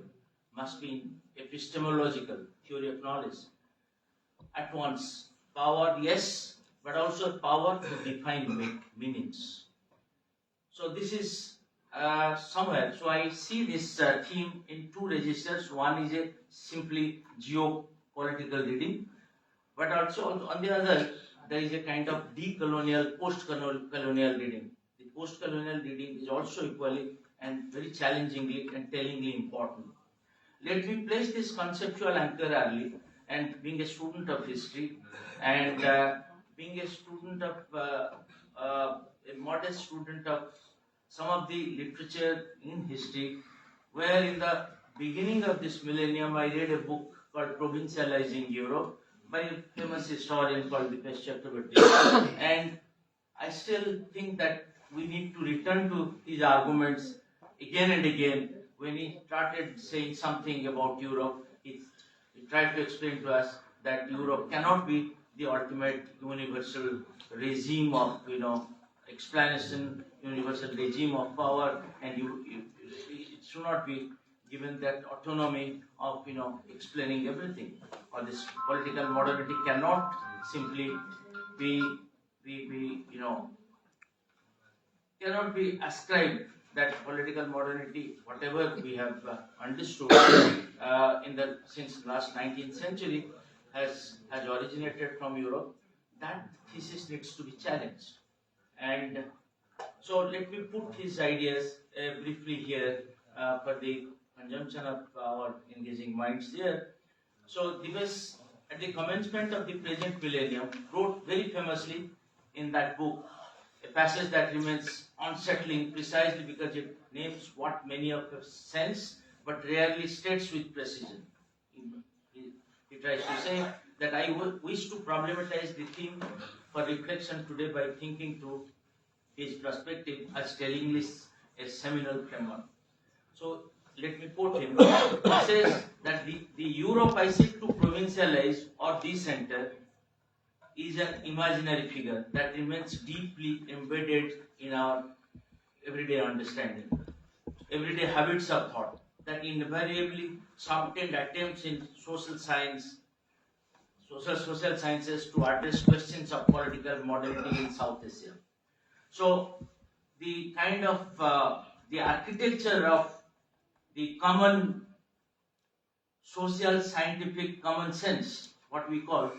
must be epistemological, theory of knowledge. At once, power, yes, but also power to define meanings. So this is somewhere. So I see this theme in two registers. One is a simply geopolitical reading, but also on the other, there is a kind of decolonial, post-colonial reading. The post-colonial reading is also equally and very challengingly and tellingly important. Let me place this conceptual anchor early, and being a student of history and being a student of a modest student of some of the literature in history, where in the beginning of this millennium I read a book called Provincializing Europe by a famous historian called Dipesh Chakrabarty. And I still think that we need to return to his arguments again and again. When he started saying something about Europe, he tried to explain to us that Europe cannot be the ultimate universal regime of, explanation, universal regime of power, and it should not be given that autonomy of, explaining everything. Or this political modernity cannot simply cannot be ascribed that political modernity, whatever we have understood since last 19th century, has originated from Europe. That thesis needs to be challenged. And so let me put his ideas briefly here for the consumption of our engaging minds here. So Dipesh, at the commencement of the present millennium, wrote very famously in that book a passage that remains unsettling precisely because it names what many of us sense but rarely states with precision. He tries to say that I wish to problematize the theme for reflection today by thinking through his perspective as tellingly a seminal framework. So let me quote him. He says that the Europe I seek to provincialize or decenter is an imaginary figure that remains deeply embedded in our everyday understanding, everyday habits of thought, that invariably subtend attempts in social sciences to address questions of political modernity in South Asia. So the kind of the architecture of the common social scientific common sense, what we call,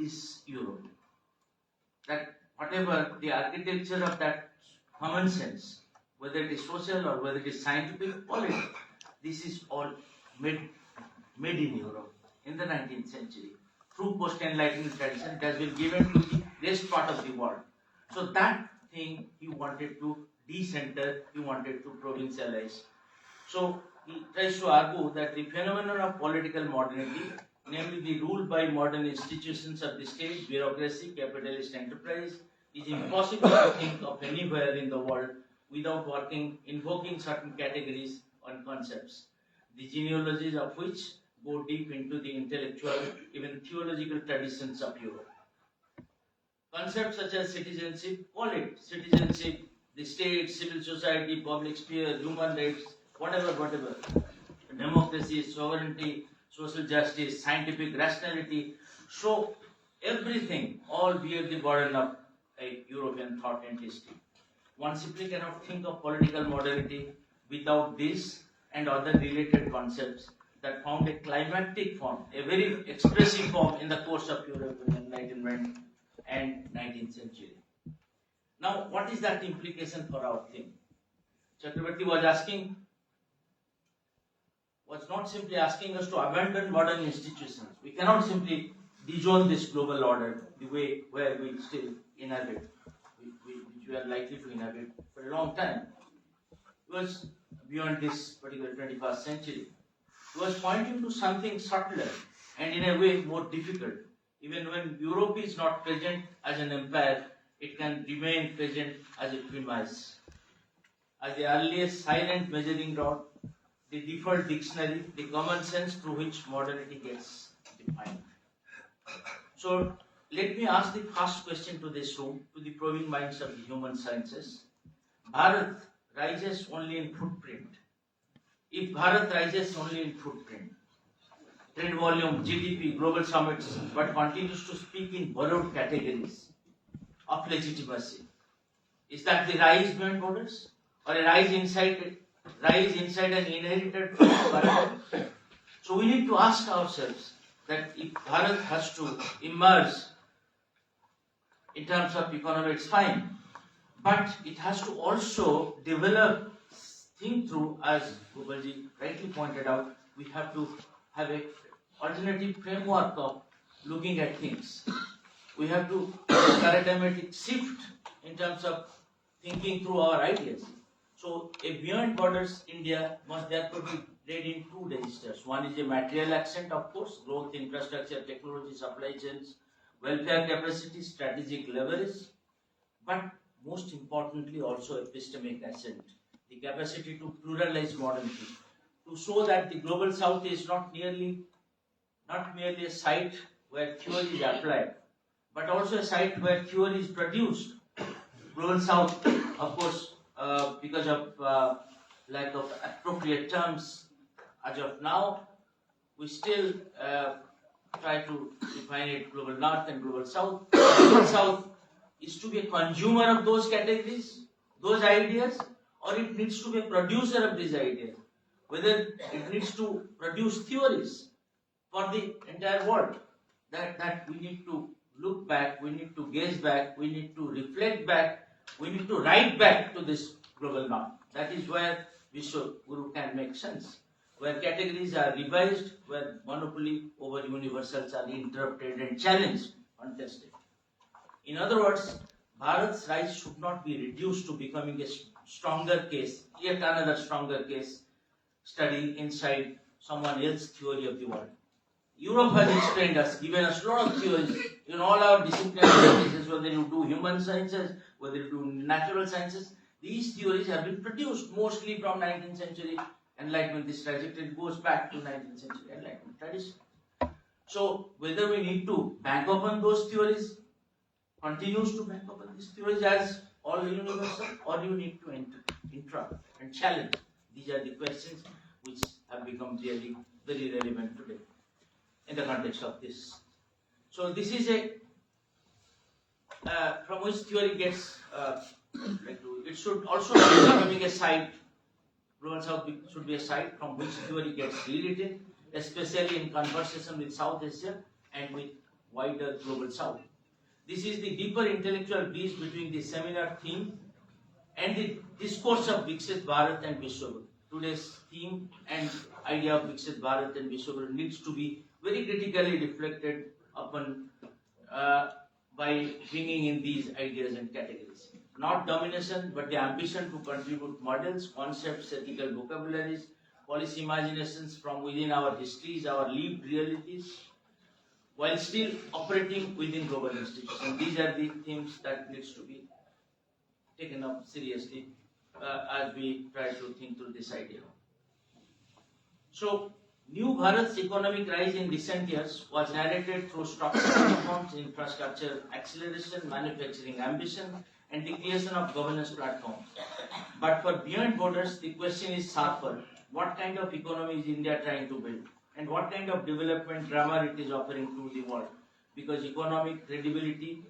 is Europe. That whatever the architecture of that common sense, whether it is social or whether it is scientific, political, this is all made in Europe in the 19th century. Through post-enlightenment tradition, it has been given to the rest part of the world. So that thing he wanted to decenter, he wanted to provincialize. So he tries to argue that the phenomenon of political modernity namely the rule by modern institutions of the state, bureaucracy, capitalist enterprise, is impossible to think of anywhere in the world without invoking certain categories and concepts, the genealogies of which go deep into the intellectual, even theological traditions of Europe. Concepts such as citizenship, call it citizenship, the state, civil society, public sphere, human rights, whatever, democracy, sovereignty, social justice, scientific rationality, show everything all bear the burden of a European thought and history. One simply cannot think of political modernity without this and other related concepts that found a climactic form, a very expressive form in the course of European Enlightenment and 19th century. Now, what is that implication for our thing? Chakravarti was not simply asking us to abandon modern institutions. We cannot simply disown this global order the way where we still inhabit, which we are likely to inhabit for a long time. It was beyond this particular 21st century. It was pointing to something subtler and in a way more difficult. Even when Europe is not present as an empire, it can remain present as a premise. As the earliest silent measuring rod, the default dictionary, the common sense through which modernity gets defined. So, let me ask the first question to this room, to the probing minds of the human sciences. Bharat rises only in footprint. If Bharat rises only in footprint, trade volume, GDP, global summits, but continues to speak in borrowed categories of legitimacy, is that the rise beyond borders? Or a rise inside an inherited Bharat? So we need to ask ourselves that if Bharat has to emerge in terms of economy, it's fine. But it has to also develop, think through, as Gopalji rightly pointed out, we have to have a alternative framework of looking at things. We have to have a paradigmatic shift in terms of thinking through our ideas. So a beyond borders India must therefore be read in two registers. One is a material accent, of course, growth, infrastructure, technology, supply chains, welfare capacity, strategic leverage, but most importantly also epistemic accent, the capacity to pluralize modernity, to show that the global south is not merely a site where theory is applied, but also a site where theory is produced. Global south, of course, because of lack of appropriate terms as of now, we still try to define it global north and global south. Global south is to be a consumer of those categories, those ideas, or it needs to be a producer of these ideas. Whether it needs to produce theories for the entire world, that we need to look back, we need to gaze back, we need to reflect back, we need to write back to this global north. That is where Vishwaguru can make sense, where categories are revised, where monopoly over universals are interrupted and challenged, contested. In other words, Bharat's rise should not be reduced to becoming a stronger case, yet another stronger case study inside someone else's theory of the world. Europe has explained us, given us a lot of theories in all our disciplinary practices, whether you do human sciences, whether you do natural sciences. These theories have been produced mostly from 19th century Enlightenment. This trajectory goes back to 19th century Enlightenment tradition. So, whether we need to bank upon those theories, continues to bank upon these theories as all universal, or you need to interrupt and challenge. These are the questions which have become really very relevant today in the context of this. So this is a from which theory gets it should also be becoming a site. Global South should be a site from which theory gets rewritten, especially in conversation with South Asia and with wider global South. This is the deeper intellectual bridge between the seminar theme and the discourse of Viksit Bharat and Vishwaguru. Today's theme and idea of Viksit Bharat and Vishwaguru needs to be very critically reflected upon by bringing in these ideas and categories. Not domination, but the ambition to contribute models, concepts, ethical vocabularies, policy imaginations from within our histories, our lived realities, while still operating within global institutions. These are the themes that needs to be taken up seriously as we try to think through this idea. So, New Bharat's economic rise in recent years was narrated through structural reforms, infrastructure acceleration, manufacturing ambition, and the creation of governance platforms. But for beyond borders, the question is sharper. What kind of economy is India trying to build? And what kind of development grammar it is offering to the world? Because economic credibility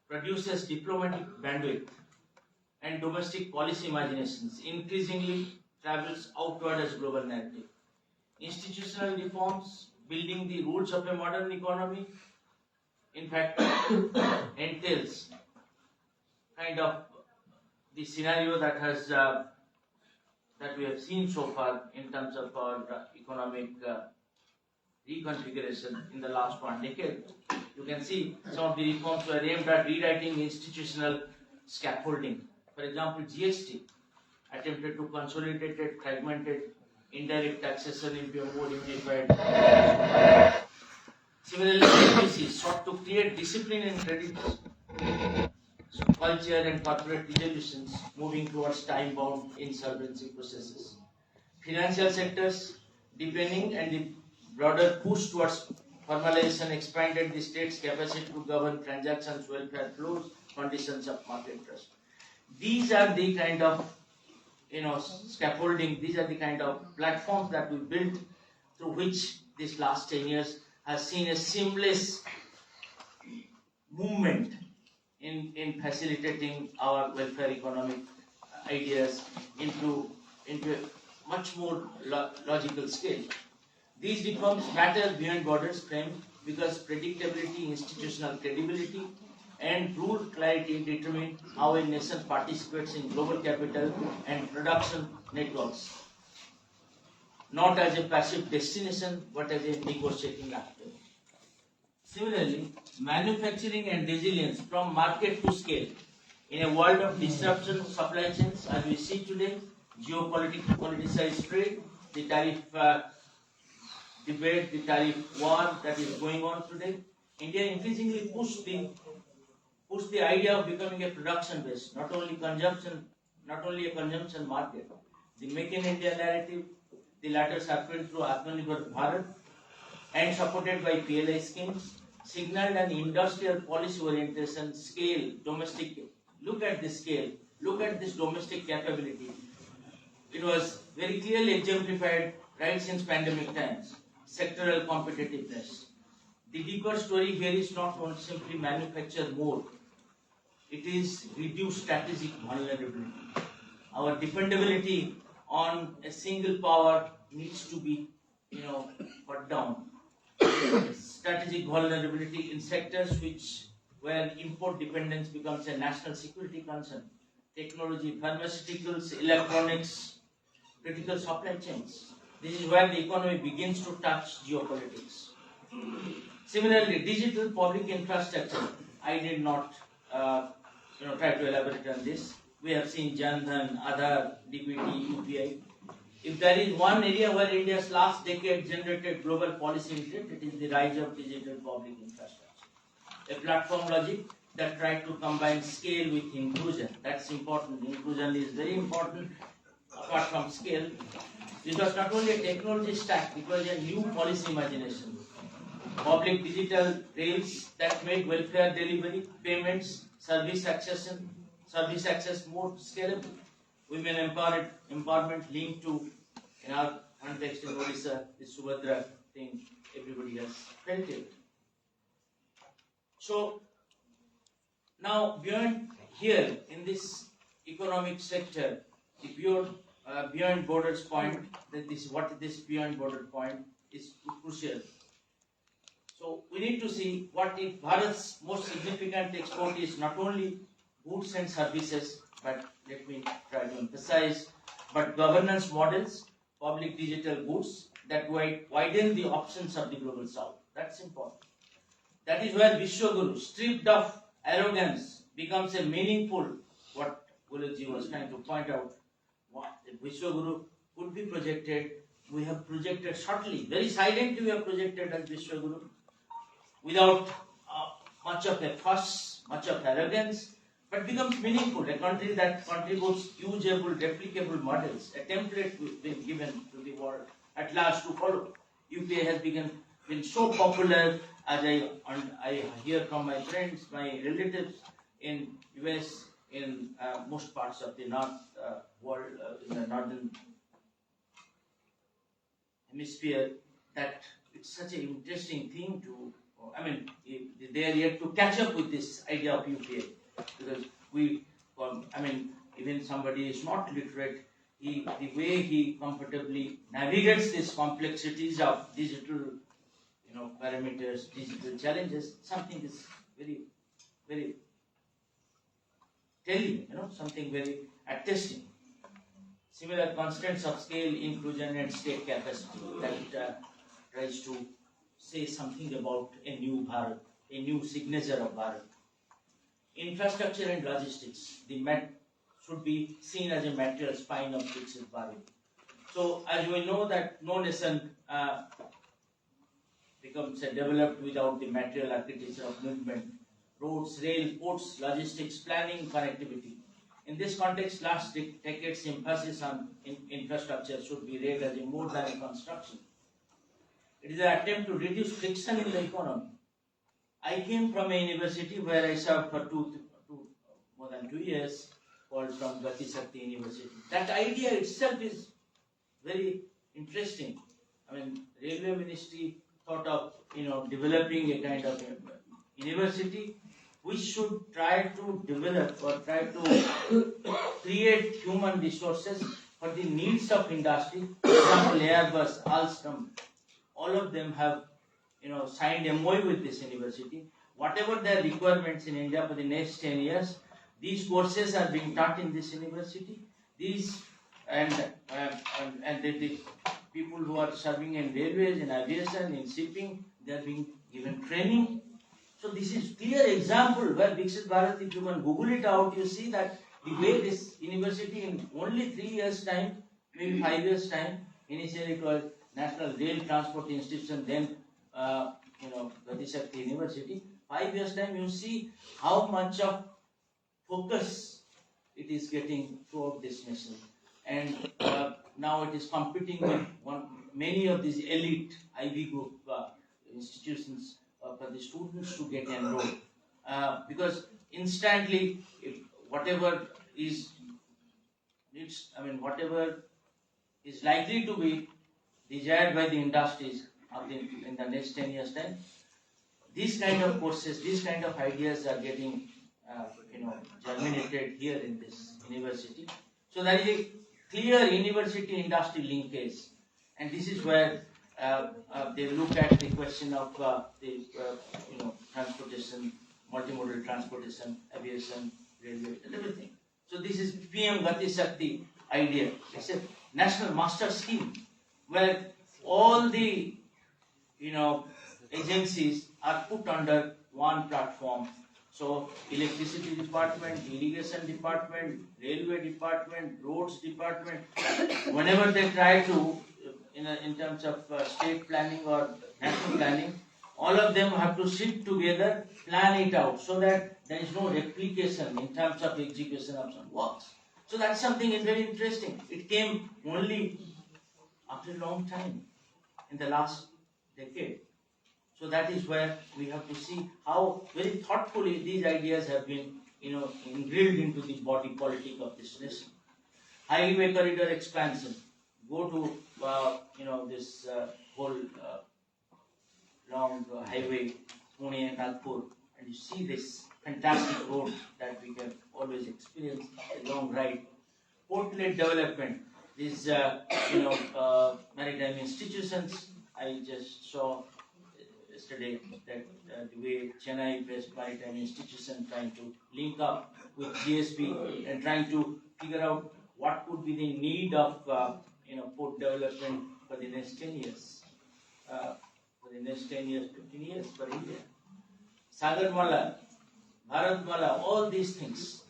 produces diplomatic bandwidth, and domestic policy imaginations increasingly travels outward as global narrative. Institutional reforms, building the roots of a modern economy, in fact, entails kind of the scenario that has that we have seen so far in terms of our economic reconfiguration in the last 1 decade. You can see some of the reforms were aimed at rewriting institutional scaffolding. For example, GST attempted to consolidate fragmented indirect taxation into a more unified. Similarly, ABC sought to create discipline in credit culture and corporate resolutions, moving towards time-bound insolvency processes. Financial sectors deepening and the broader push towards formalization expanded the state's capacity to govern transactions, welfare flows, conditions of market trust. These are the kind of scaffolding, these are the kind of platforms that we built through which this last 10 years has seen a seamless movement in facilitating our welfare economic ideas into a much more logical scale. These reforms matter beyond borders frame because predictability, institutional credibility, and rule clarity determine how a nation participates in global capital and production networks, not as a passive destination but as a negotiating actor. Similarly, manufacturing and resilience from market to scale. In a world of disruption supply chains, as we see today, geopolitical politicized trade, the tariff debate, the tariff war that is going on today, India increasingly pushed the idea of becoming a production base, not only a consumption market. The Make in India narrative, the latter happened through Atmanirbhar Bharat and supported by PLI schemes, signaled an industrial policy orientation, scale, domestic. Look at this scale, look at this domestic capability. It was very clearly exemplified right since pandemic times. Sectoral competitiveness. The deeper story here is not simply manufacture more. It is reduce strategic vulnerability. Our dependability on a single power needs to be, cut down. Strategic vulnerability in sectors where import dependence becomes a national security concern. Technology, pharmaceuticals, electronics, critical supply chains. This is where the economy begins to touch geopolitics. Similarly, digital public infrastructure. I did not try to elaborate on this. We have seen Jan Dhan, Aadhaar, DBT, UPI. If there is one area where India's last decade generated global policy interest, it is the rise of digital public infrastructure. A platform logic that tried to combine scale with inclusion. That's important. Inclusion is very important apart from scale. It was not only a technology stack, it was a new policy imagination. Public digital rails that made welfare delivery, payments, service access more scalable. Women empowerment linked to, in our context in Odisha, the Subhadra thing, everybody has felt it. So, now beyond here, in this economic sector, the beyond borders point, what this beyond border point is crucial. So we need to see what if Bharat's most significant export is not only goods and services, but let me try to emphasize, but governance models, public digital goods that widen the options of the global south. That's important. That is where Vishwaguru, stripped of arrogance, becomes a meaningful, what Guruji was trying to point out, what Vishwaguru could be projected. We have projected subtly, very silently we have projected as Vishwaguru. without much of a fuss, much of arrogance, but becomes meaningful. A country that contributes usable, replicable models, a template been given to the world at last to follow. UPI has been so popular, as I hear from my friends, my relatives in US, in most parts of the north world, in the northern hemisphere, that it's such an interesting thing to, I mean, they are yet to catch up with this idea of UPI, because even somebody is not literate, the way he comfortably navigates these complexities of digital, parameters, digital challenges, something is very, very telling, something very attesting. Similar constants of scale, inclusion, and state capacity that tries to say something about a new Bharat, a new signature of Bharat. Infrastructure and logistics, should be seen as a material spine of Viksit Bharat. So, as we know that no nation becomes developed without the material architecture of movement, roads, rail, ports, logistics, planning, connectivity. In this context, last decade's emphasis on infrastructure should be read as a more than a construction. It is an attempt to reduce friction in the economy. I came from a university where I served for more than 2 years, called from Gati Shakti University. That idea itself is very interesting. I mean, Railway Ministry thought of developing a kind of university which should try to develop or try to create human resources for the needs of industry. For example, Airbus, Alstom, all of them have signed MOU with this university. Whatever their requirements in India for the next 10 years, these courses are being taught in this university. These and the people who are serving in railways, in aviation, in shipping, they are being given training. So this is clear example where Viksit Bharat, if you can Google it out, you see that the way this university in only 3 years time, maybe 5 years time, initially it was National Rail Transport Institution, then Gati Shakti University. 5 years time, you see how much of focus it is getting throughout this nation, and now it is competing with many of these elite Ivy Group institutions for the students to get enrolled, because instantly whatever is likely to be desired by the industries in the next 10 years time, these kind of courses, these kind of ideas are getting germinated here in this university. So there is a clear university industry linkage, and this is where they look at the question of transportation, multimodal transportation, aviation, railway, and everything. So this is PM Gati Shakti idea. It's a national master scheme where all the agencies are put under one platform. So electricity department, irrigation department, railway department, roads department, whenever they try to, in terms of state planning or national planning, all of them have to sit together, plan it out so that there is no replication in terms of execution of some works. So that's something very interesting. It came only after a long time, in the last decade. So that is where we have to see how very thoughtfully these ideas have been, ingrained into the body politic of this nation. Highway corridor expansion. Go to this whole long highway, Pune and Nagpur, and you see this fantastic road that we can always experience, a long ride. Port-led development. These maritime institutions. I just saw yesterday that the way Chennai-based maritime institution trying to link up with GSP and trying to figure out what could be the need of port development for the next 10 years, for the next 10 years, 15 years for India. Sagarmala, Bharatmala, all these things,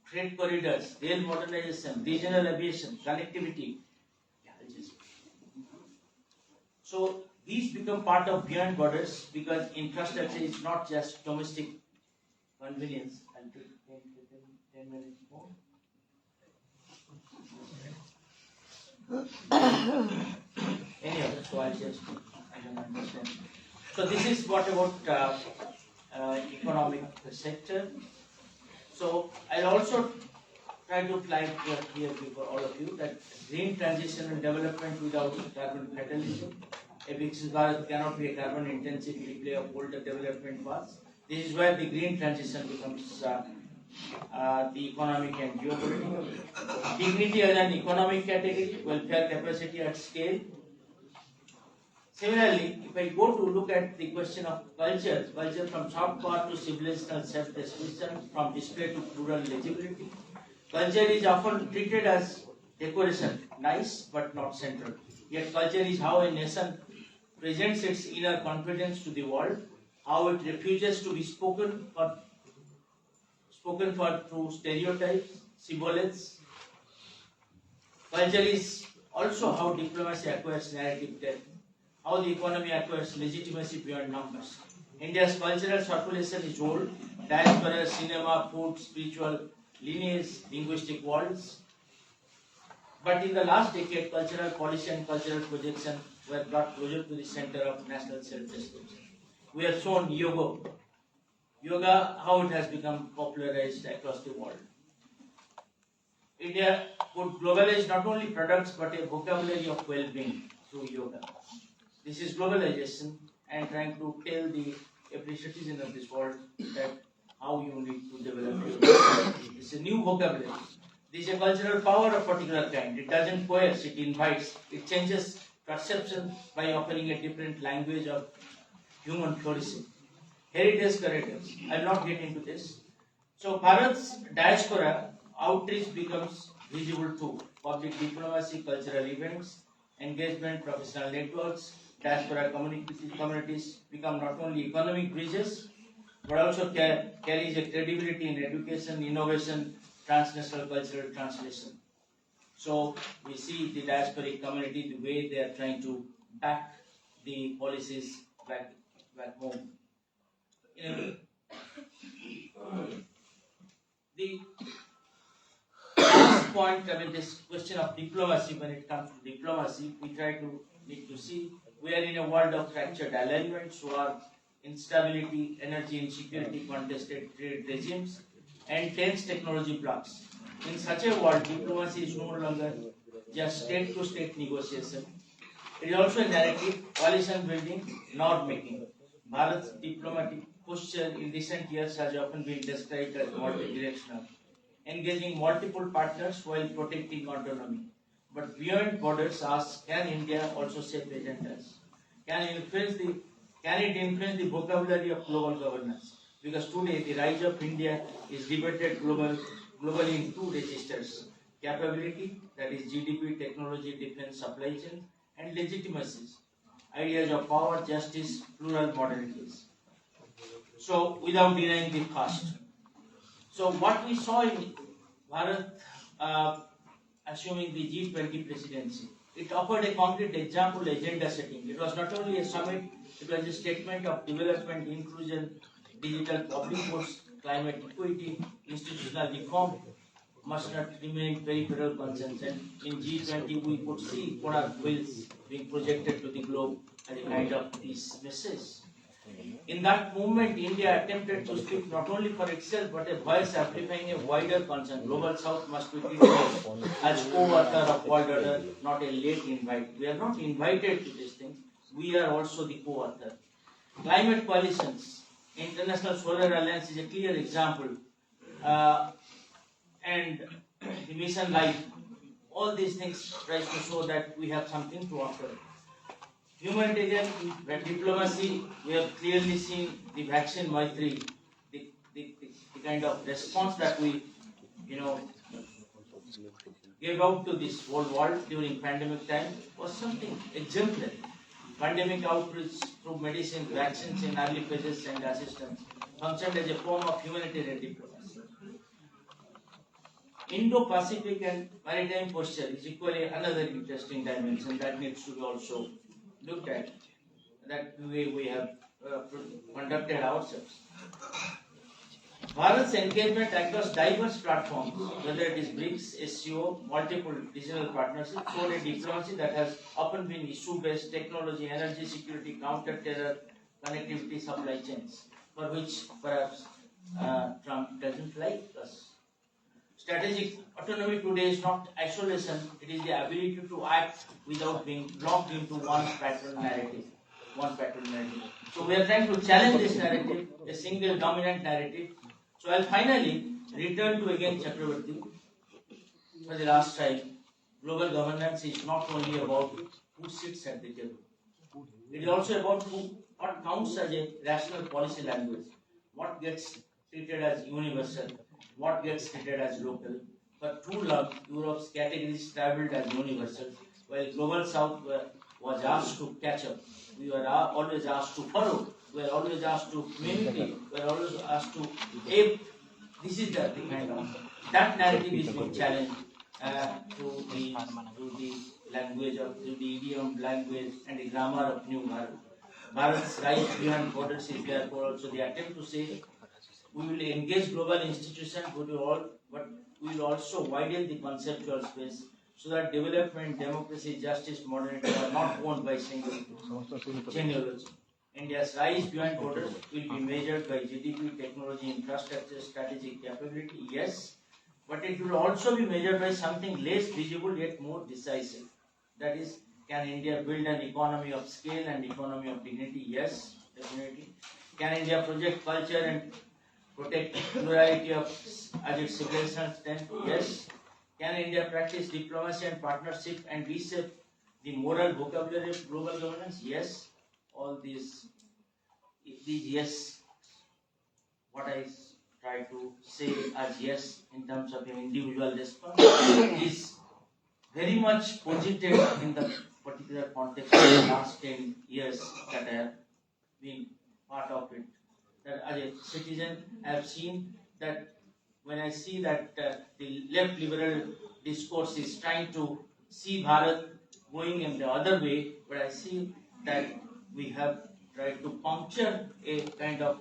freight corridors, rail modernization, regional aviation, connectivity. So these become part of beyond borders because infrastructure is not just domestic convenience. I'll take 10 minutes more. Anyway, so I don't understand. So this is what about economic sector. So I'll also try to flag here before all of you that green transition and development without carbon fatalism. A Viksit Bharat cannot be a carbon intensive replay of older development paths. This is where the green transition becomes the economic and geopolitical. Dignity as an economic category, welfare capacity at scale. Similarly, if I go to look at the question of culture from soft power to civilizational self-description, from display to plural legibility, culture is often treated as decoration, nice but not central. Yet culture is how a nation presents its inner confidence to the world, how it refuses to be spoken for through stereotypes, symbols. Culture is also how diplomacy acquires narrative depth, how the economy acquires legitimacy beyond numbers. India's cultural circulation is old: diaspora, cinema, food, spiritual lineage, linguistic worlds. But in the last decade, cultural policy and cultural projection were brought closer to the center of national self-description. We have shown yoga, how it has become popularized across the world. India could globalize not only products but a vocabulary of well-being through yoga. This is globalization and trying to tell every citizen of this world that how you need to develop yoga. It's a new vocabulary. This is a cultural power of particular kind. It doesn't coerce, it invites. It changes perception by offering a different language of human flourishing. Heritage corridors. I will not get into this. So Bharat's diaspora outreach becomes visible too. Public diplomacy, cultural events, engagement, professional networks, diaspora communities become not only economic bridges, but also carries a credibility in education, innovation, transnational cultural translation. So we see the diasporic community, the way they are trying to back the policies back home. The last point, this question of diplomacy, when it comes to diplomacy, we need to see we are in a world of fractured alignments, war, instability, energy insecurity, contested trade regimes, and tense technology blocks. In such a world, diplomacy is no longer just state-to-state negotiation. It is also a narrative, coalition building, norm making. Bharat's diplomatic posture in recent years has often been described as multi-directional, engaging multiple partners while protecting autonomy. But beyond borders, ask: can India also shape agendas? Can it influence the vocabulary of global governance? Because today the rise of India is debated globally in two registers: capability, that is GDP, technology, defense, supply chain, and legitimacies, ideas of power, justice, plural modalities. So without denying the cost. So what we saw in Bharat, assuming the G20 presidency, it offered a concrete example agenda setting. It was not only a summit, it was a statement of development, inclusion, digital public goods, climate equity, institutional reform must not remain peripheral concerns. And in G20 we could see Kodak wheels being projected to the globe as a kind of this message. In that movement, India attempted to speak not only for itself but a voice amplifying a wider concern. Global South must be treated as co-author of world order, not a late invite. We are not invited to these things. We are also the co-author. Climate coalitions, International Solar Alliance is a clear example, and the Mission Life. All these things try to show that we have something to offer. Humanitarian diplomacy, we have clearly seen the vaccine Maitri, the kind of response that we, gave out to this whole world during pandemic time was something exemplary. Pandemic outreach through medicine, vaccines in early phases and assistance functioned as a form of humanitarian diplomacy. Indo-Pacific and maritime posture is equally another interesting dimension that needs to be also looked at. that way we have conducted ourselves. Bharat's engagement across diverse platforms, whether it is BRICS, SCO, multiple digital partnerships, foreign diplomacy that has often been issue-based, technology, energy security, counter-terror, connectivity, supply chains, for which perhaps Trump doesn't like us. Strategic autonomy today is not isolation, it is the ability to act without being locked into one pattern narrative. So we are trying to challenge this narrative, a single dominant narrative. So I'll finally return to again Chakravarti for the last time. Global governance is not only about who sits at the table. It is also about what counts as a rational policy language, what gets treated as universal, what gets treated as local. For too long, Europe's categories traveled as universal, while Global South was asked to catch up. We were always asked to follow. We were always asked to communicate. We were always asked to ape. This is the kind of that narrative is being challenged through the language through the idiom, language, and the grammar of New Bharat. Bharat's rise beyond borders is therefore also the attempt to say we will engage global institutions, but we will also widen the conceptual space so that development, democracy, justice, modernity are not owned by single genealogy. India's rise beyond borders will be measured by GDP, technology, infrastructure, strategic capability, yes, but it will also be measured by something less visible yet more decisive. That is, can India build an economy of scale and economy of dignity? Yes, definitely. Can India project culture and protect plurality of as its civilizational strength? Yes. Can India practice diplomacy and partnership and reshape the moral vocabulary of global governance? Yes. All these yes, what I try to say as yes in terms of an individual response is very much posited in the particular context of the last 10 years that I have been part of it. That as a citizen, I have seen that when I see that the left liberal discourse is trying to see Bharat going in the other way, but I see that we have tried to puncture a kind of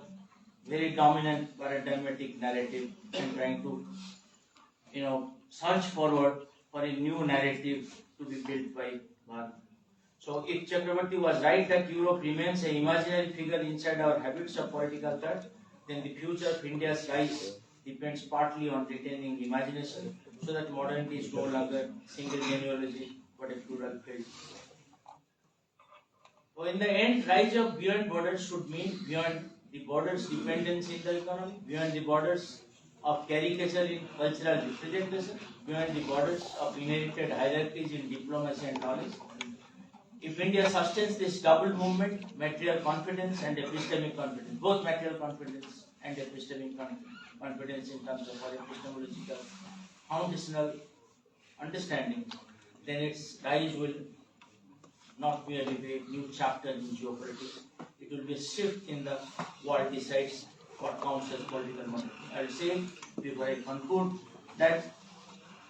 very dominant paradigmatic narrative and trying to, search forward for a new narrative to be built by Bharat. So if Chakravarti was right that Europe remains an imaginary figure inside our habits of political thought, then the future of India's rise depends partly on retaining imagination so that modernity is no longer single genealogy but a plural field. So in the end, rise of beyond borders should mean beyond the borders dependence in the economy, beyond the borders of caricature in cultural representation, beyond the borders of inherited hierarchies in diplomacy and knowledge. If India sustains this double movement, material confidence and epistemic confidence, both material confidence and epistemic confidence in terms of our epistemological foundational understanding, then its rise will not merely be a new chapter in geopolitics, it will be a shift in the world decides what counts as political model. I will say before I conclude that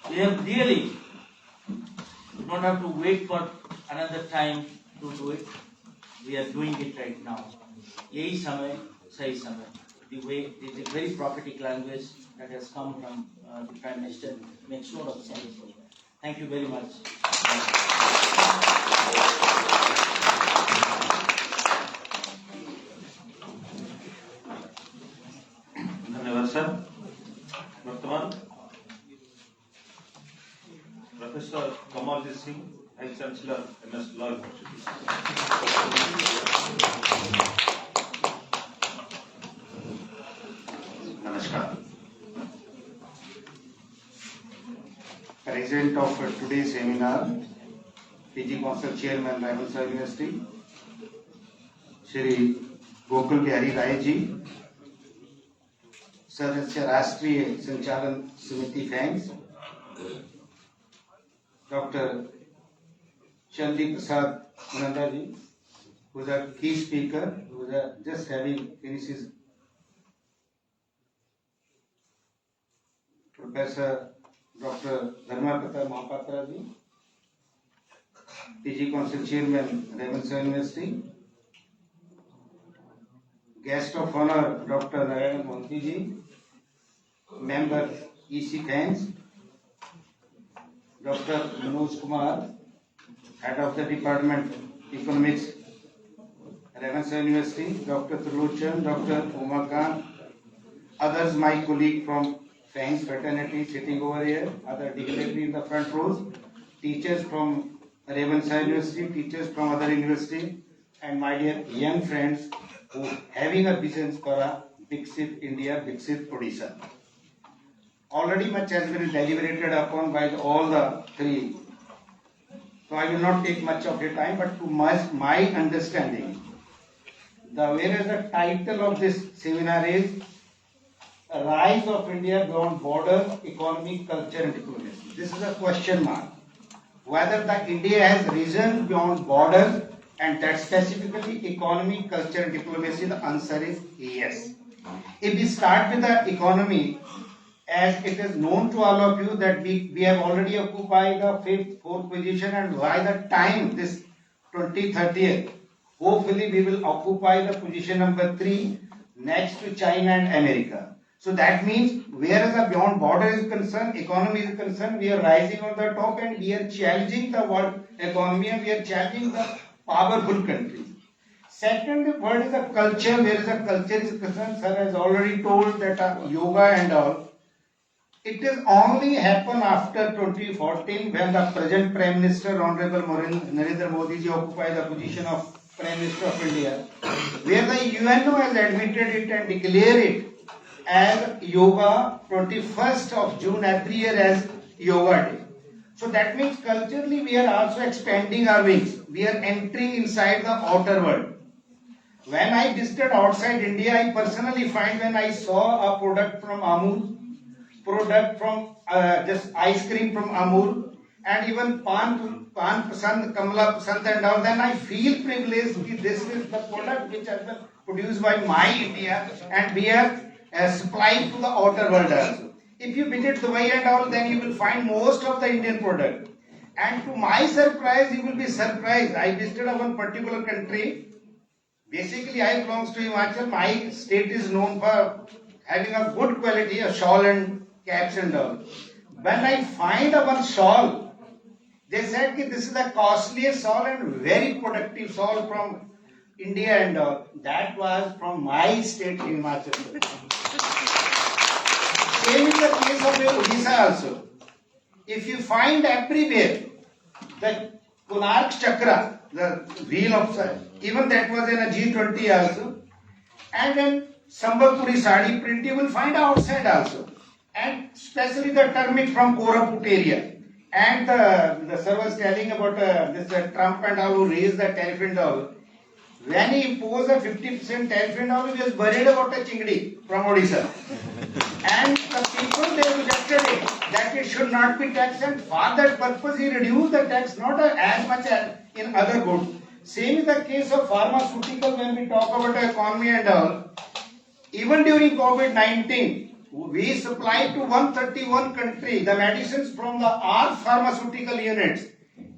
we have really don't have to wait for another time to do it. We are doing it right now. Yahi samay, sahi samay. The way it is a very prophetic language that has come from the Prime Minister makes lot of sense. Thank you very much. धन्यवाद sir. वर्तमान professor Kamaljit Singh, vice chancellor MS law university. Namaskar. President of today's seminar, PG Council Chairman, Raivalsar University, Shri Gokul Bihari Rai ji, सदस्य राष्ट्रीय संचालन समिति fans, Dr. Chandri Prasad Munanda ji, who is a key speaker, who is just having finished his Professor Dr. Dharma Pratap Mahapatra ji, PG Council Chairman, Raivalsar University, Guest of honor, Dr. Narayana Mohanty ji, member EC Thanks, Dr. Manoj Kumar, head of the Department Economics, Ravenshaw University, Dr. Trilochan, Dr. Umakant, others my colleague from Fangs fraternity sitting over here, other dignitary in the front rows, teachers from Ravenshaw University, teachers from other university, and my dear young friends who having a vision for a Viksit India, Viksit Odisha. Already much has been deliberated upon by all the three. So I will not take much of your time, but to my understanding, whereas the title of this seminar is Rise of India Beyond Borders, Economy, Culture and Diplomacy. This is a question mark. Whether the India has risen beyond borders and that specifically economy, culture and diplomacy, the answer is yes. If we start with the economy, as it is known to all of you that we have already occupied the fourth position, and by the time this 2030, hopefully we will occupy the position number 3 next to China and America. So that means whereas the beyond border is concerned, economy is concerned, we are rising on the top and we are challenging the world economy and we are challenging the powerful countries. Second word is the culture, whereas the culture is concerned, sir has already told that yoga and all. It is only happened after 2014 when the present Prime Minister Honorable Narendra Modi ji occupied the position of Prime Minister of India, where the UNO has admitted it and declared it as yoga 21st of June every year as Yoga Day. So that means culturally we are also expanding our wings. We are entering inside the outer world. When I visited outside India, I personally find when I saw a product from Amul, product from just ice cream from Amul, and even Pan Pasand, Kamla Pasand and all, then I feel privileged that this is the product which has been produced by my India and we are supplying to the outer world also. If you visit Dubai and all, then you will find most of the Indian product. And to my surprise, you will be surprised. I visited one particular country. Basically, I belong to Himachal. My state is known for having a good quality of shawl and caps and all. When I find one shawl, they said that this is the costliest shawl and very productive shawl from India and all. That was from my state, Himachal. Same is the case of Odisha also. If you find everywhere the Konark Chakra, the wheel of sun, even that was in a G20 also, and then Sambalpuri sari print you will find outside also, and especially the turmeric from Koraput area. And the sir was telling about this Trump and all who raised the tariff and all. When he imposed a 50% tariff and all, he was worried about a chingdi from Odisha. And the people, they rejected it, that it should not be taxed, and for that purpose he reduced the tax, not as much as in other goods. Same is the case of pharmaceutical when we talk about the economy and all. Even during COVID-19, we supplied to 131 countries the medicines from our pharmaceutical units.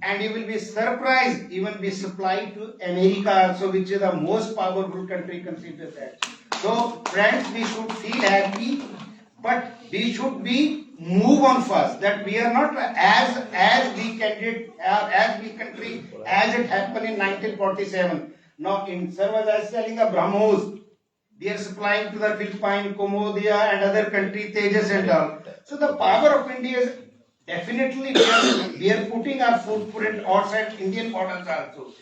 And you will be surprised, even we supply to America also, which is the most powerful country considered that. So friends, we should feel happy, but we should be move on first. That we are not as we candidate, as we country as it happened in 1947. Now in sir was as telling the BrahMos, we are supplying to the Philippines, Cambodia and other countries, Tejas and all. So the power of India is definitely we are putting our footprint outside Indian borders also.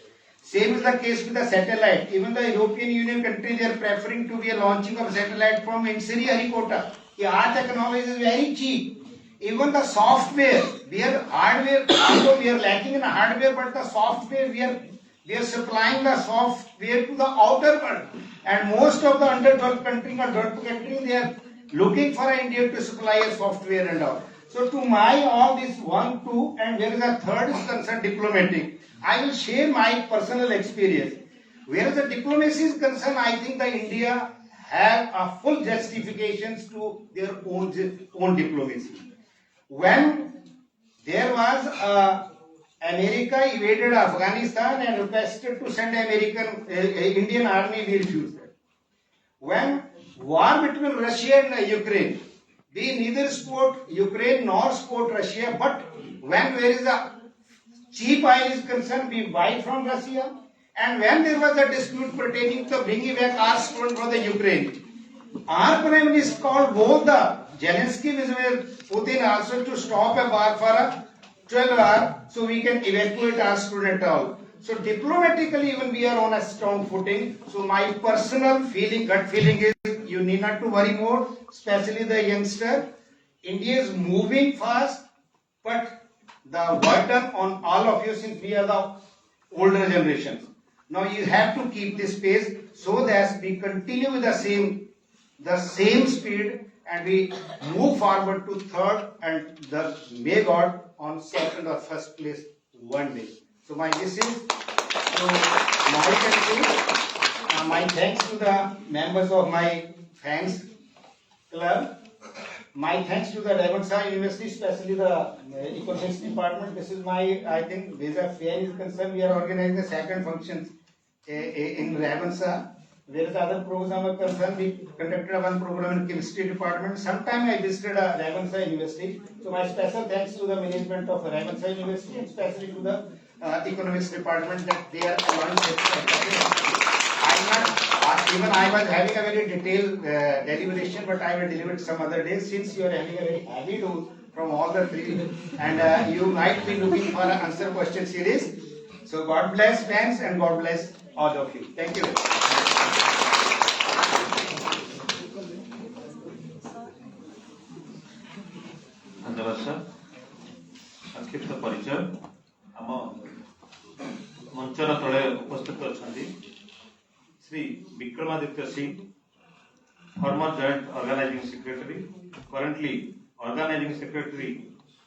Same is the case with the satellite. Even the European Union countries are preferring to be a launching of satellite from Insiri Harikota. Our technology is very cheap. Even the software, we are hardware, although we are lacking in hardware, but the software we are supplying the software to the outer world. And most of the underdeveloped countries or developed countries, they are looking for India to supply a software and all. So to my all this 1, 2, and where is the third is concerned diplomatic, I will share my personal experience. Whereas the diplomacy is concerned, I think that India have a full justifications to their own diplomacy. When there was America invaded Afghanistan and requested to send Indian army, we refused that. when war between Russia and Ukraine, we neither support Ukraine nor support Russia, but when there is a cheap oil is concerned, we buy from Russia. And when there was a dispute pertaining to bringing back our students from the Ukraine, our Prime Minister called both the Zelensky with Putin also to stop a war for a 12 hours so we can evacuate our student all. So diplomatically even we are on a strong footing. So my personal feeling, gut feeling is you need not to worry more, especially the youngster. India is moving fast, but the burden on all of you since we are the older generations. Now you have to keep this pace so that we continue with the same speed and we move forward to third and the may God on second or first place one day. So my this is so my thanks to the members of my fans club. My thanks to the Ravenshaw University, especially the economics department. This is my, I think, Visa Fair is concerned. We are organizing the second functions in Ravenshaw. Whereas other programs are concerned, we conducted one program in chemistry department. Sometime I visited Ravenshaw University. So my special thanks to the management of Ravenshaw University, and especially to the economics department that they are allowing such. Even I was having a very detailed deliberation, but I will deliver it some other day since you are having a very heavy dose from all the three, and you might be looking for an answer question series. So God bless fans and God bless all of you. Thank you. धन्यवाद sir. संक्षिप्त परिचय आम मंचर तले उपस्थित अच्छा Shri Vikramaditya Singh, former joint organising secretary, currently organising secretary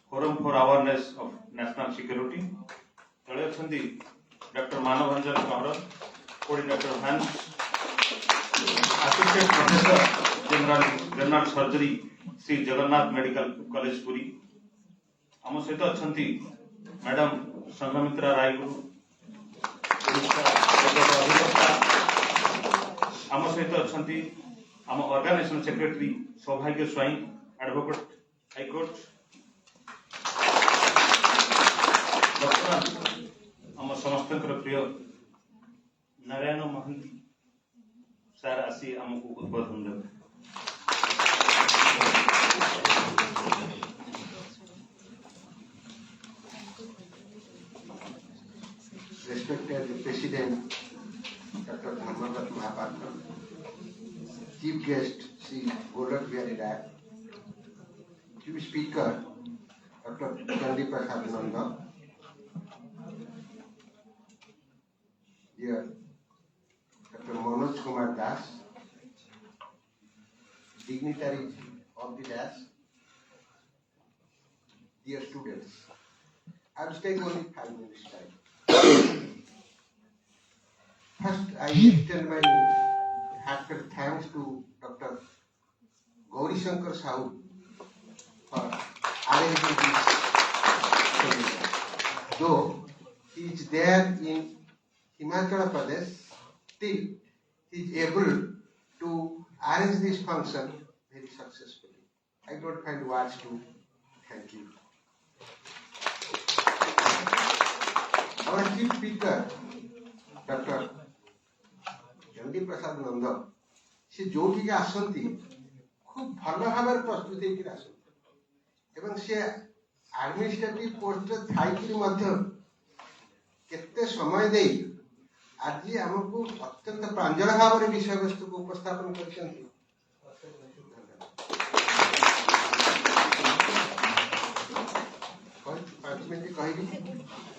forum for awareness of national security. तले अच्छा डॉक्टर मानवरंजन कंवर, कोऑर्डिनेटर हैंस, associate professor general surgery Shri Jagannath medical college Puri. आम सहित अच्छा मैडम संघमित्रा रायगुरु, आम सहित अच्छा आम ऑर्गेनाइजेशन सेक्रेटरी सौभाग्य स्वाई, एडवोकेट हाईकोर्ट। आम समस्त प्रिय नारायण महांती सार आसी आमको उद्बोधन देवे। Respected President Dr. Dharmendra Mahapatra, Chief Guest Sri Golak Bihari Rai, Chief Speaker Dr. Chandi Prasad Nanda, dear Dr. Manoj Kumar Das, dignitaries of the DAS, dear students. I will take only 5 minutes time. First, I extend my heartfelt thanks to Dr. Gauri Shankar Sahu for arranging this seminar. Though he is there in Himachal Pradesh, still he is able to arrange this function very successfully. I don't find words to thank you. Our chief speaker, Dr. Chandi Prasad Nanda, से जोठी आसती खूब भल भाव प्रस्तुत होकर आसती एवं से एडमिनिस्ट्रेटिव पोस्ट केते समय दे आज आमको अत्यंत प्रांजल भाव में विषय वस्तु को उपस्थापन कर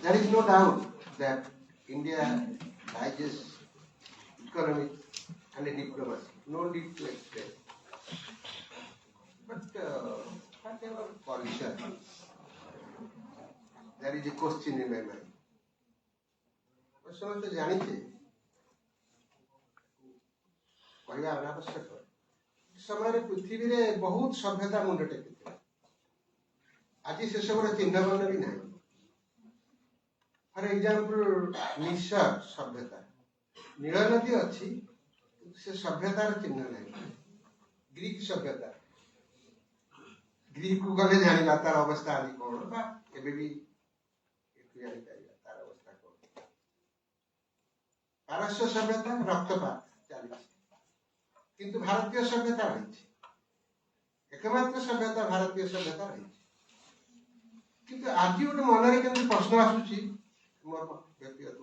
there is no doubt that India rises economic and diplomacy. No need to explain. But whatever coalition, there is a question in my mind. प्रश्न तो जानी थे कहवा अनावश्यक समय पृथ्वी रे बहुत सभ्यता मुंड टेक आज से सब चिन्ह वर्ण भी नहीं। फॉर एग्जांपल निसर सभ्यता नील नदी अच्छी से सभ्यतार चिन्ह नहीं ग्रीक सभ्यता ग्रीक को गले जानिबा तार अवस्था आदि कौन बा एबे भी जानी पाइबा तार अवस्था कौन पारस्य सभ्यता रक्तपात चली किंतु भारतीय सभ्यता रही एकमात्र सभ्यता भारतीय सभ्यता रही किंतु आज गोटे मनरे केमती प्रश्न आसुची मोर व्यक्तिगत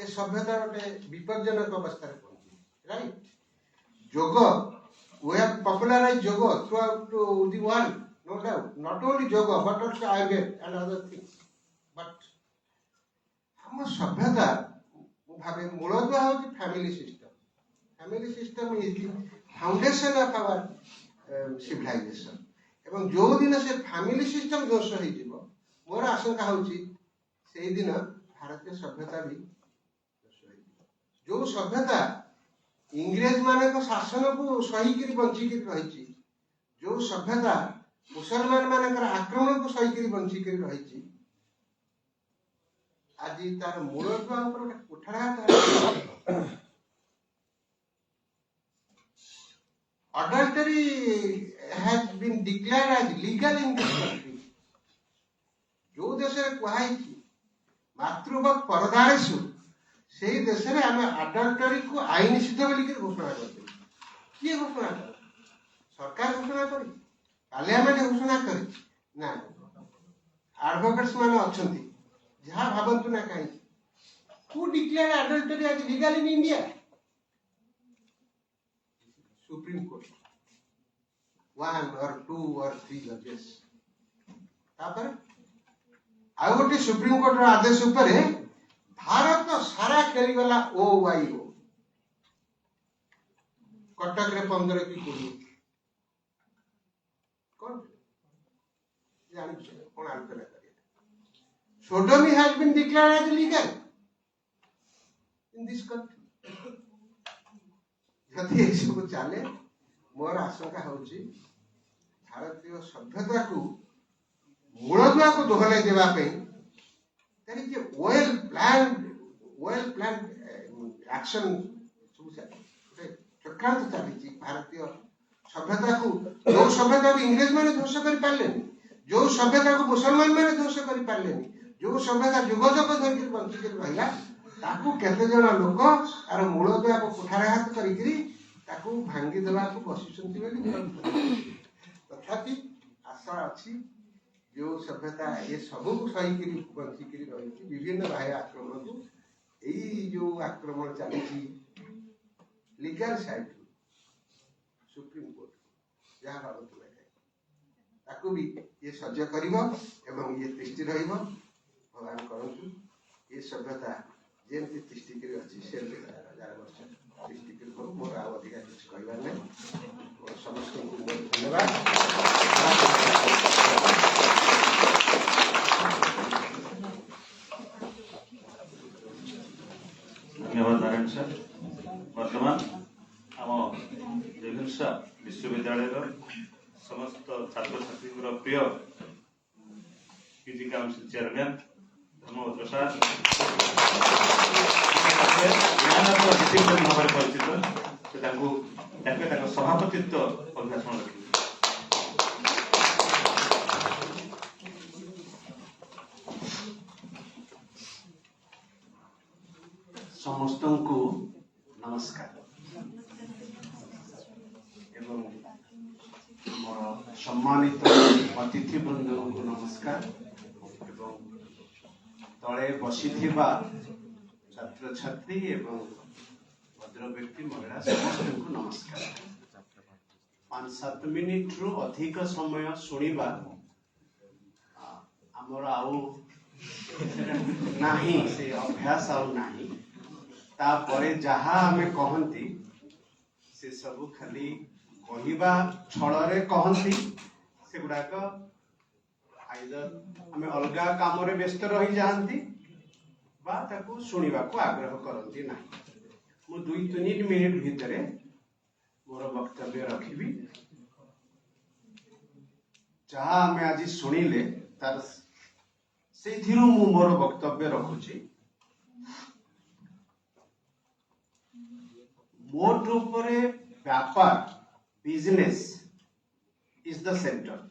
ए सभ्यता गोटे विपज्जनक अवस्था पहुंची राइट योग we have popularized yoga throughout the world, no doubt. Not only yoga, but also Ayurveda and other things. But हम सभ्यता भावे मूलतः होची family system. Family system is the foundation of our civilisation. एवं जो दिन से फैमिली सिस्टम दोष होई जीवो मोर आशंका होची सेही दिन भारतीय सभ्यता भी दोष होई जो सभ्यता इंग्रेज माने को शासन को सही करी बंची करी रही जो सभ्यता मुसलमान मानकर आक्रमण को सही करी बंची करी रही आज तार मूल ऊपर कोठरा adultery has been declared as legal in this country जो देश रे कुहाई मातृभक्त परदारेषु से देश में आम अडल्टरी को आईन निषिद्ध बोली घोषणा करते किए घोषणा कर सरकार घोषणा कर पार्लियामेंट घोषणा कर ना एडवोकेट्स माने अछंती जहां भाबंतु ना काई हु declare adultery as legal in India supreme court 1 or 2 or 3 जजेस तापर आ गोटे सुप्रीम कोर्ट रो आदेश ऊपर भारत सारा खेली गला ओ वाई ओ कटक रे 15 की 20 कौन जानी कौन आलोचना करे sodomy has been declared as legal in this country जति ए सब चले मोर आशंका होची भारतीय सभ्यता को मूलदुआ को दोहराई देवा पे there is a well planned action चक्रांत चली भारतीय सभ्यता को जो सभ्यता को इंग्रेज माने ध्वंस कर पारले जो सभ्यता को मुसलमान माने ध्वंस कर पारले जो सभ्यता जुग जुग धरि बंची कर रहिला ताकू केते जण लोक आर मूलदुआ को कुठारे हाथ करिकरी ताकू भांगी देला को बसिसंती बेली तथापि आशा अछि जो सभ्यता ये सब को सही करी बंची करी रही विभिन्न बाह्य आक्रमण को यही जो आक्रमण चली लीगल साइड सुप्रीम कोर्ट जहाँ बाबत ताकू भी ये सज्ज करिबो एवं ये दृष्टि रहिबो भगवान करंतु ये सभ्यता जेमती दृष्टि करी अछि से 1000 वर्ष दृष्टि करी हो मोर आ अधिकार कुछ कहबार नै समस्त को धन्यवाद धन्यवाद नारायण सर वर्तमान आम रेभेन्सा विश्वविद्यालय समस्त छात्र छात्री प्रिय पीजी काउंसिल चेयरमैन धर्मवत प्रसाद भाव परिचित से सभापतित्व अभिभाषण रखिए समस्त को नमस्कार एवं मोर सम्मानित अतिथि वृंद को नमस्कार एवं तले बसी छात्र छात्री एवं भद्र व्यक्ति महिला समस्त को नमस्कार 5-7 मिनिट रु अधिक समय शुणिबा आमर आउ नाही से अभ्यास आउ नाही तापरे जहा हमें कहंती से सब खाली कहिबा छड़रे कहंती से गुडाक आइदर हमें अलगा काम रे व्यस्त रही जाहंती बा ताको सुनिबा को आग्रह करंती नाही मु 2-3 मिनिट भितरे मोर वक्तव्य रखिबी जहा हमें आज सुनिले तार सेथिरु मु मोर वक्तव्य रखुची मोट उपरे व्यापार बिजनेस इज द सेंटर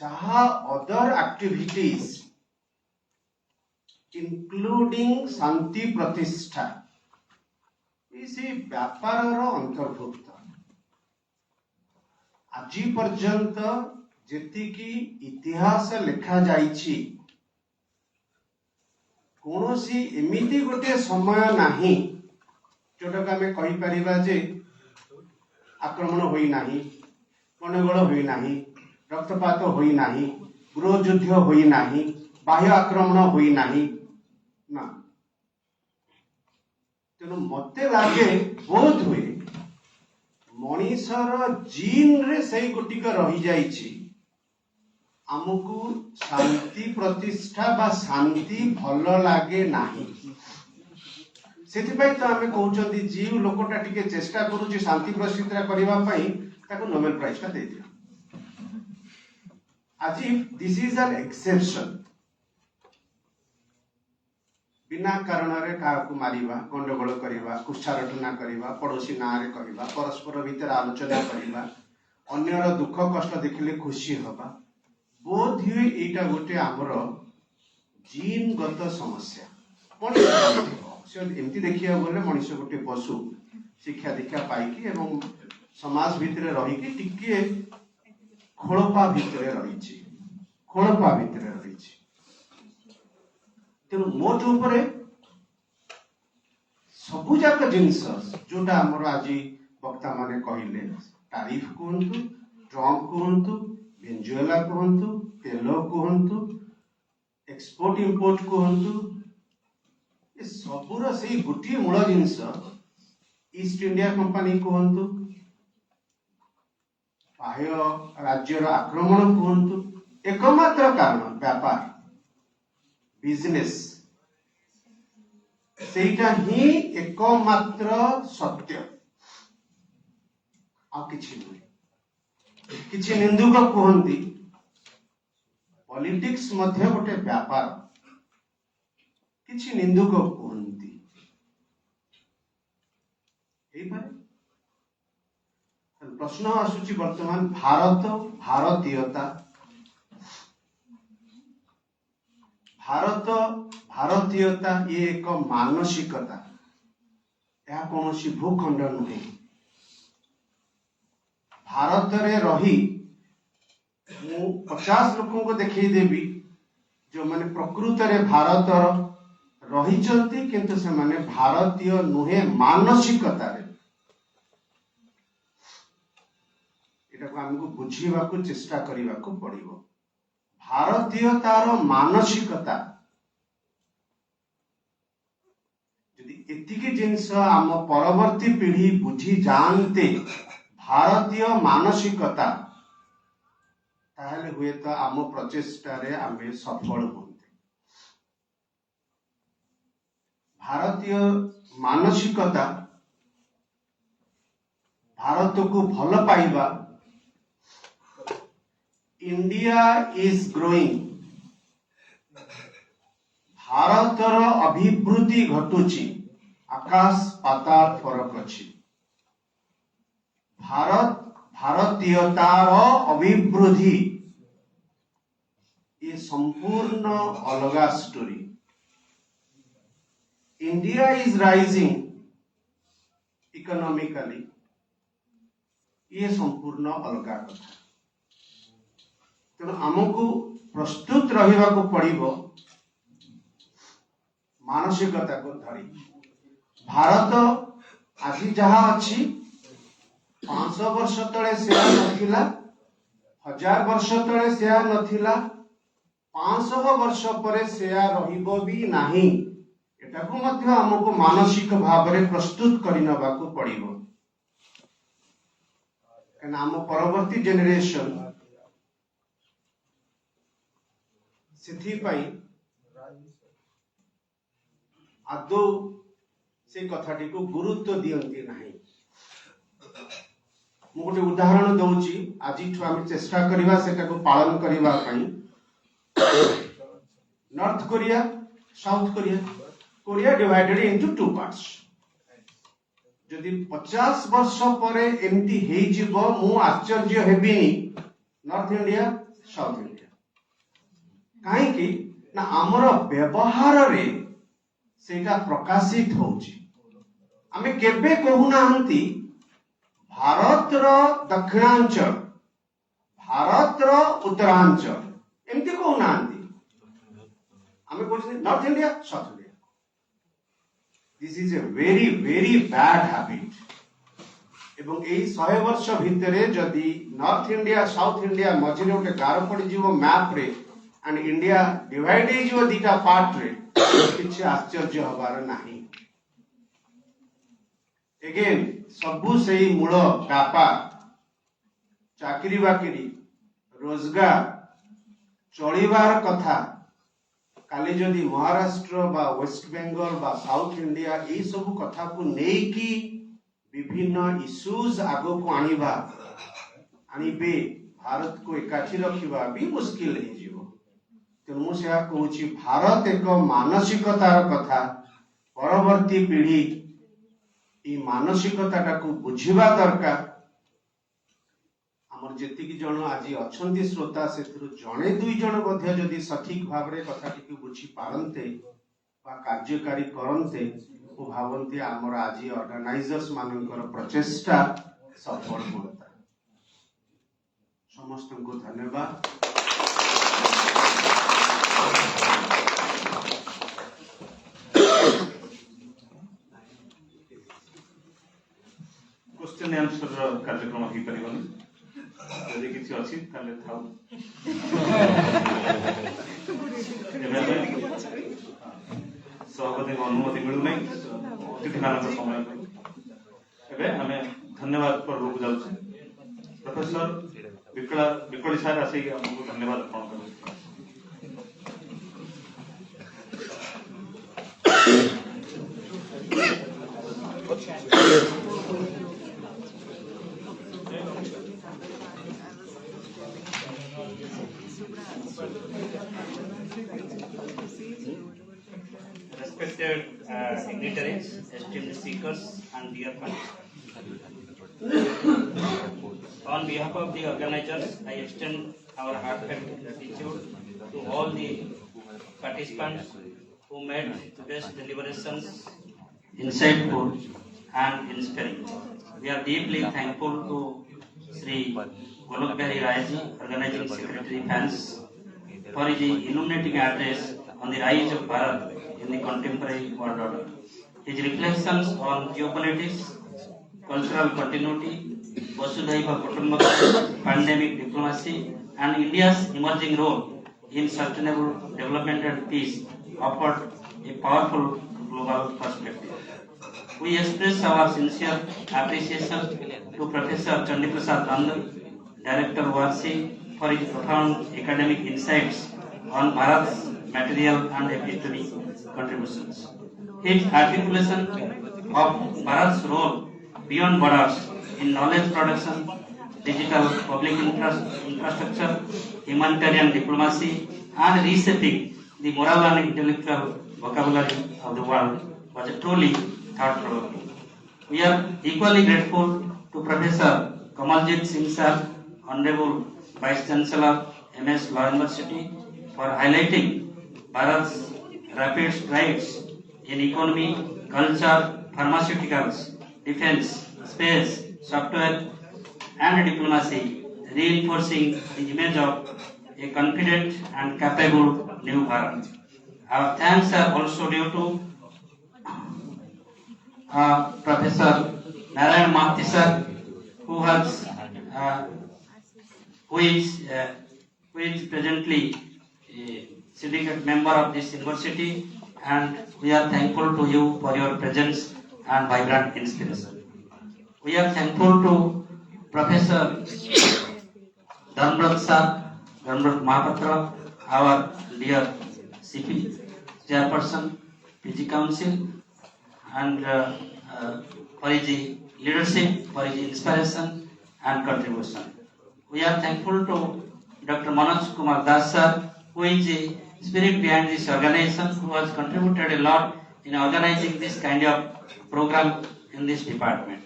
जहाँ अदर एक्टिविटीज इंक्लूडिंग शांति प्रतिष्ठा इसी व्यापार अंतर्भुक्त आज पर्यंत जेतिकी इतिहास लिखा जाइछि कौनसी एमिति गोटे समय नाही जोटा आम कही परिबा जे आक्रमण होई नाही गंडगोल होई नाही रक्तपात होई नाही गृह युद्ध होई नाही बाह्य आक्रमण होई नाही ना तेणु मते लागे बोध हुए मनीषर जीन रे सही गोटिक रही जाइछि आमको शांति प्रतिष्ठा बा शांति भल लागे नाही सेथिपाई तो आमे कहउचंदी जीव लोकटा टिके चेष्टा करूची शांति प्रतिष्ठा करबा पई ताको नोबेल प्राइज का दे दिया आज दिस इज एन एक्सेप्शन बिना कारण रे काहाकू मारिबा गंडगोल करिबा कुच्छारटना करिबा पड़ोसी ना रे करिबा परस्पर भीतर आलोचना करिबा अन्यर दुख कष्ट देखिले खुशी हबा बोध हुए एटा गोटे आमर जीन गत समस्या मनीष एमती देखिया बोले मनीष गोटे पशु शिक्षा दीक्षा पाइकी एवं समाज भितर रही टिके खोलपा भितर रही तेणु मोट उपरे सबुजाक जिनस जोटा आमर आज वक्ता माने कहले तारीफ कहतु ट्रम्प कहतु वेनेजुएला कहतु तेल कहतु एक्सपोर्ट इंपोर्ट कहतु ये सबुर से गोटे मूल जिनस ईस्ट इंडिया कंपनी कहतु बाह्य राज्यर आक्रमण कहतु एकमात्र कारण व्यापार बिजनेस सेटा ही एकमात्र सत्य आ किछि नहीं किछि निंदुक कहंती पॉलिटिक्स मध्य गोटे व्यापार किछि निंदुक कहंती एई पारे प्रश्न आसुची वर्तमान भारत भारतीयता भारत भारतीयता ये एक मानसिकता यह कौन भूखंड नुहे भारत रे रही मु 50 लोकों को देखई देबी जो माने प्रकृत रे भारत रही चंती किंतु से माने भारतीय नुहे मानसिकता रे एटा को हमको बुझीबा को चेष्टा करिबा को पड़िबो भारतीयतार मानसिकता यदि एतिकी जिनस आम परवर्ती पीढ़ी बुझी जानते भारतीय मानसिकता ताहले हुए तो आम प्रचेष्टा रे आमे सफल होते भारतीय मानसिकता भारत को भल पाइबा इंडिया इज ग्रोइंग भारतर अभिवृद्धि घटुची आकाश पाताल फरक अछि भारत भारतीयतार अभिवृद्धि ये संपूर्ण अलगा story India is rising economically ये संपूर्ण अलगा कथा तेणु आमको प्रस्तुत रहिबा को पड़िबो मानसिकता को धरी भारत आज जहाँ अच्छी 500 वर्ष तले से नथिला 1000 वर्ष तले से नथिला 500 वर्ष पर से रहिबो भी नाही एटा को मध्य हमको मानसिक भाव रे प्रस्तुत करि नबा को पड़िबो कना हम परवर्ती जनरेशन सेथि पई आदो से कथाटी को गुरुत्व दियंती नाही मु गोटे उदाहरण दउची आज आम चेष्टा करिबा सेटा को पालन करिबा पई north Korea south Korea Korea divided into two parts जदि 50 वर्ष परे एमती हेजिबो मु आश्चर्य हेबिनी नॉर्थ इंडिया साउथ इंडिया काहे कि ना हमर व्यवहार रे सेटा प्रकाशित होउची आमे केबे कहू नाहंती भारत रो दक्षिणांचल भारत रो उत्तरांचल एमती कहू नाहंती आमे कहू north India south India this is a very very bad habit एवं एई 100 वर्ष भितरे जदि नॉर्थ इंडिया साउथ इंडिया मझिरे गोटे गार पड़ी जीवो मैप रे एंड इंडिया डिवाइड हो जीवो दीटा पार्ट रे किछि आश्चर्य हबार नाही अगेन सबु सेई मूल व्यापार चाकरी बाकरी रोजगार चलिबार कथा काली जदि महाराष्ट्र बा वेस्ट बेंगल बा साउथ इंडिया यही सब कथा को नेकी विभिन्न इश्यूज आगो को आनिबा आनिबे भारत को एकाठी रखिबा भी मुश्किल हो जीवो तेणु से कहूची भारत एक मानसिकतार कथा परवर्ती पीढ़ी ई मानसिकता को बुझिबा दरकार हमर जेतिकी जन आज अछंती श्रोता से जड़े दुई जन मध्य जदि सठिक भाव रे कथाटी को बुझी पारंते बा कार्यकारी करंते वो भावंती आमर आज ऑर्गेनाइजर्स मानकर प्रचेष्टा सफल होता समस्त को धन्यवाद क्वेश्चन आंसर कार्यक्रम हो परिबनी यदि किसी अच्छी ताले थाउ सभापति अनुमति मिलू नहीं अतिथि मान समय एबे हमें धन्यवाद पर जाऊँ प्रोफेसर विकली सार आसिक हमको धन्यवाद अर्पण कर Respected dignitaries, esteemed speakers, and dear friends. On behalf of the organizers, I extend our heartfelt gratitude to all the participants who made today's deliberations insightful and inspiring. We are deeply thankful to Sri Golok Bihari Rayji, Organizing Secretary FANS, for his illuminating address on the rise of Bharat in the contemporary world order. His reflections on geopolitics, cultural continuity, Vasudhaiva Kutumbakam, pandemic diplomacy, and India's emerging role in sustainable development and peace offered a powerful global perspective. We express our sincere appreciation to Professor Chandiprasad Nand, Director WARSI, for his profound academic insights on Bharat's material and epistemic contributions. His articulation of Bharat's role beyond borders in knowledge production, digital public infrastructure, humanitarian diplomacy, and reshaping the moral and intellectual vocabulary of the world was truly thought-provoking. We are equally grateful to Professor Kamaljeet Singh Sir, Honorable Vice Chancellor, MS Law University, for highlighting Bharat's rapid strides in economy, culture, pharmaceuticals, defense, space, software, and diplomacy, reinforcing the image of a confident and capable new Bharat. Our thanks are also due to Professor Narayan Mahathi Sir, who is presently a syndicate member of this university, and we are thankful to you for your presence and vibrant inspiration. We are thankful to Professor Dhanbrat Sir, Dhanbrat Mahapatra, our dear CP Chairperson, PG Council, and for his leadership, for his inspiration and contribution. We are thankful to Dr. Manoj Kumar Das Sir, who is the spirit behind this organization, who has contributed a lot in organizing this kind of program in this department.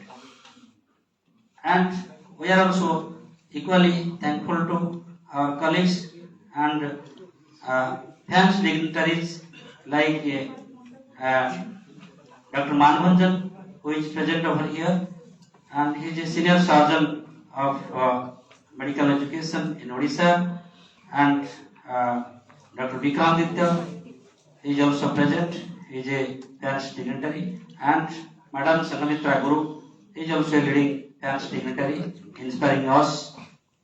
And we are also equally thankful to our colleagues and thanks dignitaries like Dr. Manbhanjan, who is present over here, and he is a senior surgeon of medical education in Odisha, and Dr. Vikramditya is also present. He is a parents dignitary, and Madam Sangamitra Guru is also a leading parents dignitary, inspiring us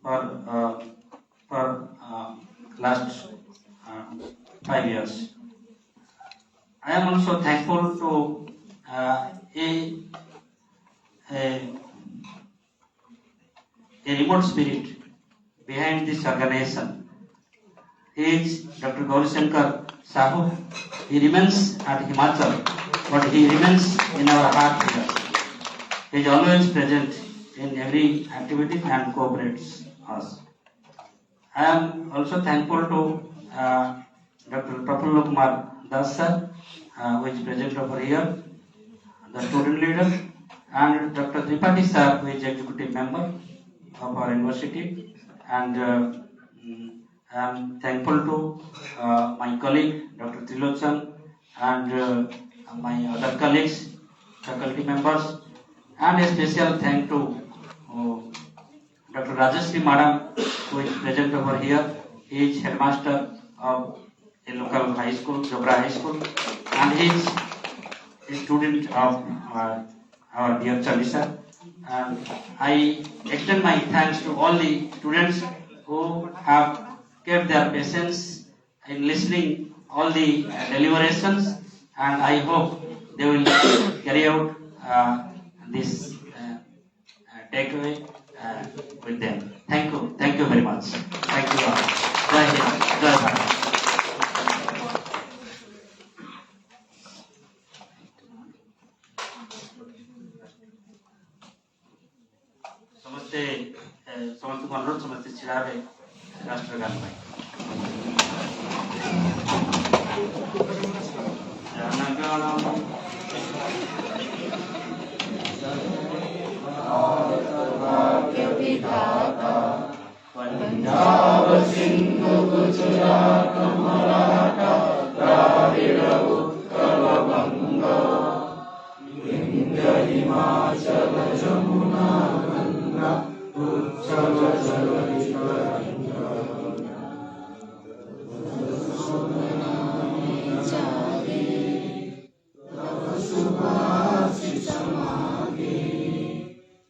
for last 5 years. I am also thankful to a remote spirit behind this organization. He is Dr. Gaurisankar Sahu. He remains at Himachal, but he remains in our heart here. He is always present in every activity and cooperates us. I am also thankful to Dr. Prafulla Kumar Das sir, who is present over here, the student leader, and Dr. Tripathi sir, who is executive member of our university, and I am thankful to my colleague Dr. Trilochan and my other colleagues, faculty members, and a special thank to Dr. Rajashri Madam, who is present over here. He is headmaster of a local high school, Jobra High School, and he is a student of our dear Chalisa. And I extend my thanks to all the students who have kept their patience in listening all the deliberations, and I hope they will carry out this takeaway with them. Thank you very much. Thank you all. Jai Hind, Jai Bharat. समस्त अनुरोध समस्त छिड़ावे राष्ट्रगान पाई पंजाब सिंधु गुजरात मराठा द्राविड़ उत्कल बंग विंध्य हिमाचल जमुना गंगा उच्चल जलधि तरंगा तव सुभाषिष मागे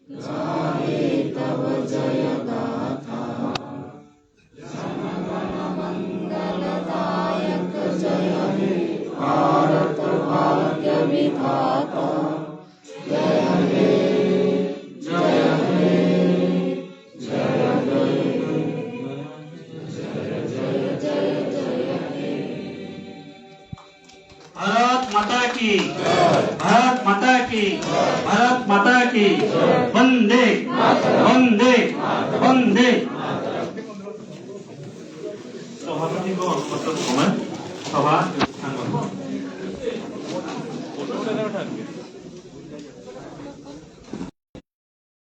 गाये तव जय गाथा जनगण मंगलदायक जय हे भारत भाग्य विधाता जय हे जय हे जय जय जय जय जय हे। भारत माता की भारत माता की भारत माता की वंदे वंदे वंदे। सभापति को अनुमोदन समय सभा